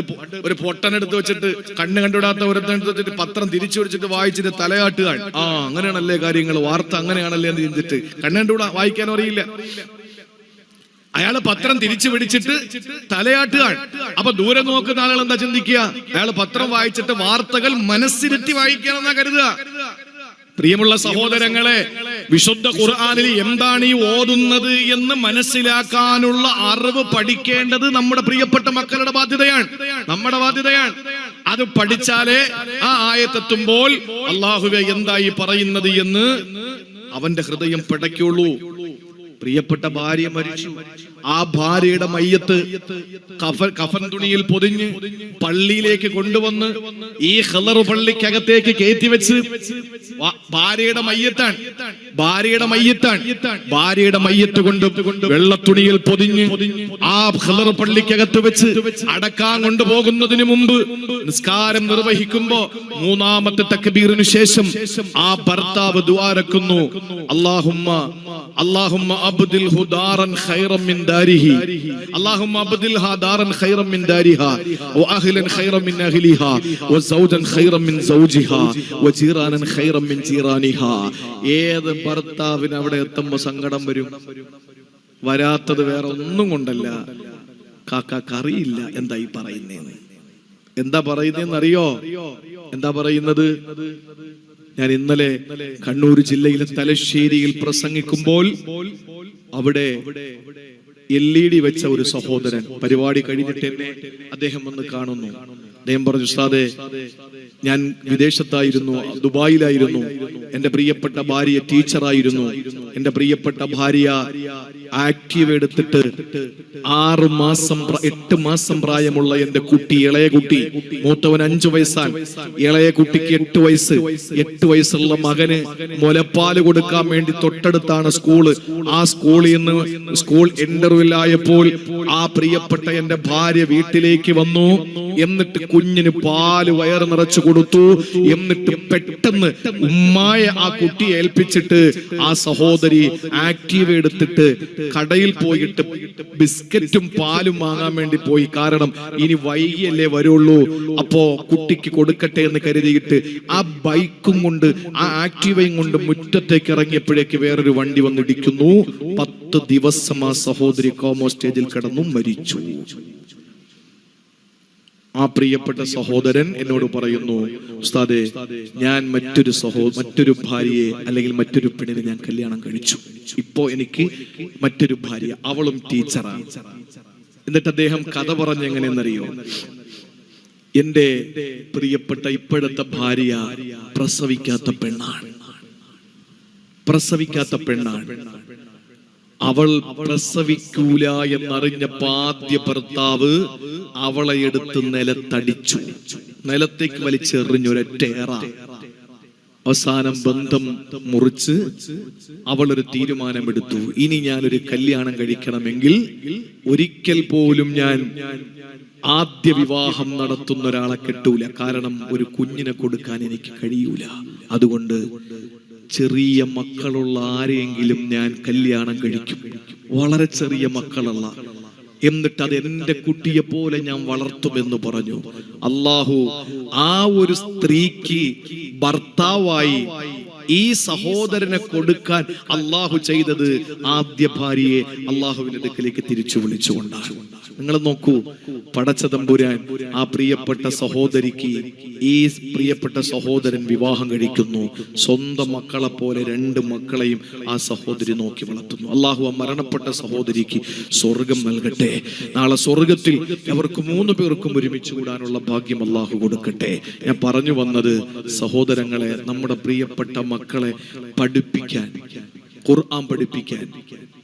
ഒരു പൊട്ടനെടുത്ത് വെച്ചിട്ട് കണ്ണ് കണ്ടുവിടാത്ത ഒരുത്തെടുത്ത് വെച്ചിട്ട് പത്രം തിരിച്ചു വെച്ചിട്ട് വായിച്ചിട്ട് തലയാട്ടുകാൻ, അങ്ങനെയാണല്ലേ കാര്യങ്ങൾ, വാർത്ത അങ്ങനെയാണല്ലേ എന്ന് ചിന്തിച്ചിട്ട് കണ്ണ് കണ്ടുവിടാ വായിക്കാനും അറിയില്ല. അയാള് പത്രം തിരിച്ചു പിടിച്ചിട്ട് തലയാട്ടുകാൻ. അപ്പൊ ദൂരെ നോക്കുന്ന ആളുകൾ എന്താ ചിന്തിക്കുക? അയാൾ പത്രം വായിച്ചിട്ട് വാർത്തകൾ മനസ്സിരുത്തി വായിക്കണമെന്നാ കരുതുക. പ്രിയമുള്ള സഹോദരങ്ങളെ, വിശുദ്ധ ഖുർആനിൽ എന്താണ് ഈ ഓതുന്നത് എന്ന് മനസ്സിലാക്കാനുള്ള അറിവ് പഠിക്കേണ്ടത് നമ്മുടെ പ്രിയപ്പെട്ട മക്കളുടെ ബാധ്യതയാണ്, നമ്മുടെ ബാധ്യതയാണ്. അത് പഠിച്ചാലേ ആ ആയത്തെത്തുമ്പോൾ അല്ലാഹുവേ എന്തായി പറയുന്നത് എന്ന് അവന്റെ ഹൃദയം പിടയ്ക്കുള്ളൂ. പ്രിയപ്പെട്ട ഭാര്യ മരിച്ചു. ആ ഭാര്യയുടെ മയ്യത്ത് കഫൻ തുണിയിൽ പൊതിഞ്ഞ് പള്ളിയിലേക്ക് കൊണ്ടുവന്ന് ഈ ഖലർ പള്ളിക്കകത്തേക്ക് കയറ്റി വെച്ച്, ഭാര്യയുടെ മയ്യത്ത് കൊണ്ട് വെള്ളത്തുണിയിൽ പൊതിഞ്ഞ് ആ ഖലർ പള്ളിക്കകത്ത് വെച്ച് അടക്കാൻ കൊണ്ടുപോകുന്നതിന് മുമ്പ് നിസ്കാരം നിർവഹിക്കുമ്പോ 3ാമത്തെ തക്ബീറിന് ശേഷം ആ ഭർത്താവ് ദുആ രക്കുന്നു, അല്ലാഹുമ്മ അബ്ദിൽഹു ദാറൻ ഖൈറൻ മിൻ ദാരിഹി, അല്ലാഹുമ്മ അബ്ദിൽഹാ ദാറൻ ഖൈറൻ മിൻ ദാരിഹാ വഅഹ്ലൻ ഖൈറൻ മിൻ അഹ്ലിഹാ വസൗജൻ ഖൈറൻ മിൻ സൗജിഹാ വജീറാനൻ ഖൈറൻ മിൻ ജീറാനിഹാ. ഏത് ഭർത്താവിന് അവിടെ എത്തുമ്പോ സങ്കടം വരും? വരാത്തത് വേറെ ഒന്നും കൊണ്ടല്ല, കാക്കറിയില്ല എന്താ ഈ പറയുന്നതെന്ന്. എന്താ പറയുന്നതെന്ന് അറിയോ? എന്താ പറയുന്നത്? ഞാൻ ഇന്നലെ കണ്ണൂർ ജില്ലയിലെ തലശ്ശേരിയിൽ പ്രസംഗിക്കുമ്പോൾ അവിടെ LED വെച്ച ഒരു സഹോദരൻ പരിപാടി കഴിഞ്ഞിട്ട് എന്നെ അദ്ദേഹം വന്ന് കാണുന്നു. അദ്ദേഹം പറഞ്ഞു, ഉസ്താദേ, ഞാൻ വിദേശത്തായിരുന്നു, ദുബായിലായിരുന്നു. എന്റെ പ്രിയപ്പെട്ട ഭാര്യ ടീച്ചറായിരുന്നു. എന്റെ പ്രിയപ്പെട്ട ഭാര്യ ആക്റ്റീവ് എടുത്തിട്ട് 8 മാസം പ്രായമുള്ള എന്റെ കുട്ടി, ഇളയ കുട്ടി, മൂത്തവൻ 5 വയസ്സാണ്, ഇളയ കുട്ടിക്ക് 8 വയസ്സ്. 8 വയസ്സുള്ള മകന് മുലപ്പാല് കൊടുക്കാൻ വേണ്ടി തൊട്ടടുത്താണ് സ്കൂള്. ആ സ്കൂളിൽ നിന്ന് സ്കൂൾ ഇന്റർവ്യൂലായപ്പോൾ ആ പ്രിയപ്പെട്ട എന്റെ ഭാര്യ വീട്ടിലേക്ക് വന്നു. എന്നിട്ട് കുഞ്ഞിന് പാല് വയറ് നിറച്ചു കൊടുത്തു. എന്നിട്ട് പെട്ടെന്ന് ഉമ്മായ ആ കുട്ടിയെ ഏൽപ്പിച്ചിട്ട് ആ സഹോദരി ആക്റ്റീവ് എടുത്തിട്ട് കടയിൽ പോയിട്ട് ബിസ്ക്കറ്റും പാലും വാങ്ങാൻ വേണ്ടി പോയി. കാരണം ഇനി വൈകിയല്ലേ വരുള്ളൂ, അപ്പോ കുട്ടിക്ക് കൊടുക്കട്ടെ എന്ന് കരുതിയിട്ട് ആ ബൈക്കും കൊണ്ട്, ആ ആക്റ്റീവയും കൊണ്ട് മുറ്റത്തേക്ക് ഇറങ്ങിയപ്പോഴേക്ക് വേറൊരു വണ്ടി വന്നിടിക്കുന്നു. 10 ദിവസം ആ സഹോദരി കോമോ സ്റ്റേജിൽ കിടന്നു മരിച്ചു. ആ പ്രിയപ്പെട്ട സഹോദരൻ എന്നോട് പറയുന്നു, ഉസ്താദേ, ഞാൻ മറ്റൊരു ഭാര്യയെ അല്ലെങ്കിൽ മറ്റൊരു പെണ്ണിനെ ഞാൻ കല്യാണം കഴിച്ചു. ഇപ്പോ എനിക്ക് മറ്റൊരു ഭാര്യ, അവളും ടീച്ചറാണ്. എന്നിട്ട് അദ്ദേഹം കഥ പറഞ്ഞ എങ്ങനെയെന്നറിയോ? എന്റെ പ്രിയപ്പെട്ട ഇപ്പോഴത്തെ ഭാര്യ പ്രസവിക്കാത്ത പെണ്ണാണ്. അവൾ പ്രസവിക്കൂല എന്നറിഞ്ഞപ്പോ ആദ്യ ഭർത്താവ് അവളെ എടുത്ത് നിലത്തടിച്ചു, നിലത്തേക്ക് വലിച്ചെറിഞ്ഞൊരൊറ്റേറ. അവസാനം ബന്ധം മുറിച്ച് അവളൊരു തീരുമാനമെടുത്തു, ഇനി ഞാനൊരു കല്യാണം കഴിക്കണമെങ്കിൽ ഒരിക്കൽ പോലും ഞാൻ ആദ്യ വിവാഹം നടത്തുന്ന ഒരാളെ കെട്ടൂല. കാരണം ഒരു കുഞ്ഞിനെ കൊടുക്കാൻ എനിക്ക് കഴിയൂല. അതുകൊണ്ട് ചെറിയ മക്കളുള്ള ആരെയെങ്കിലും ഞാൻ കല്യാണം കഴിക്കും, വളരെ ചെറിയ മക്കളുള്ള. എന്നിട്ട് അത് എന്റെ കുട്ടിയെ പോലെ ഞാൻ വളർത്തുമെന്ന് പറഞ്ഞു. അല്ലാഹു ആ ഒരു സ്ത്രീക്ക് ഭർത്താവായി ഈ സഹോദരനെ കൊടുക്കാൻ അള്ളാഹു ചെയ്തത് ആദ്യ ഭാര്യയെ അള്ളാഹുവിന്റെ അടുക്കലേക്ക് തിരിച്ചു വിളിച്ചുകൊണ്ടാണ്. നിങ്ങൾ നോക്കൂ, പടച്ച തമ്പുരാൻ ആ പ്രിയപ്പെട്ട സഹോദരിക്ക് ഈ പ്രിയപ്പെട്ട സഹോദരൻ വിവാഹം കഴിക്കുന്നു. സ്വന്തം മക്കളെ പോലെ 2 മക്കളെയും ആ സഹോദരി നോക്കി വളർത്തുന്നു. അള്ളാഹു ആ മരണപ്പെട്ട സഹോദരിക്ക് സ്വർഗം നൽകട്ടെ. നാളെ സ്വർഗത്തിൽ അവർക്ക് 3 പേർക്കും ഒരുമിച്ച് കൂടാനുള്ള ഭാഗ്യം അള്ളാഹു കൊടുക്കട്ടെ. ഞാൻ പറഞ്ഞു വന്നത്, സഹോദരങ്ങളെ, നമ്മുടെ പ്രിയപ്പെട്ട മക്കളെ പഠിപ്പിക്കാൻ, ഖുർആൻ പഠിപ്പിക്കാൻ,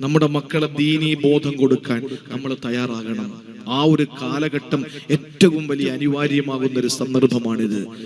നമ്മുടെ മക്കളെ ദീനീ ബോധം കൊടുക്കാൻ നമ്മൾ തയ്യാറാകണം. ആ ഒരു കാലഘട്ടം ഏറ്റവും വലിയ അനിവാര്യമാകുന്ന ഒരു സന്ദർഭമാണിത്.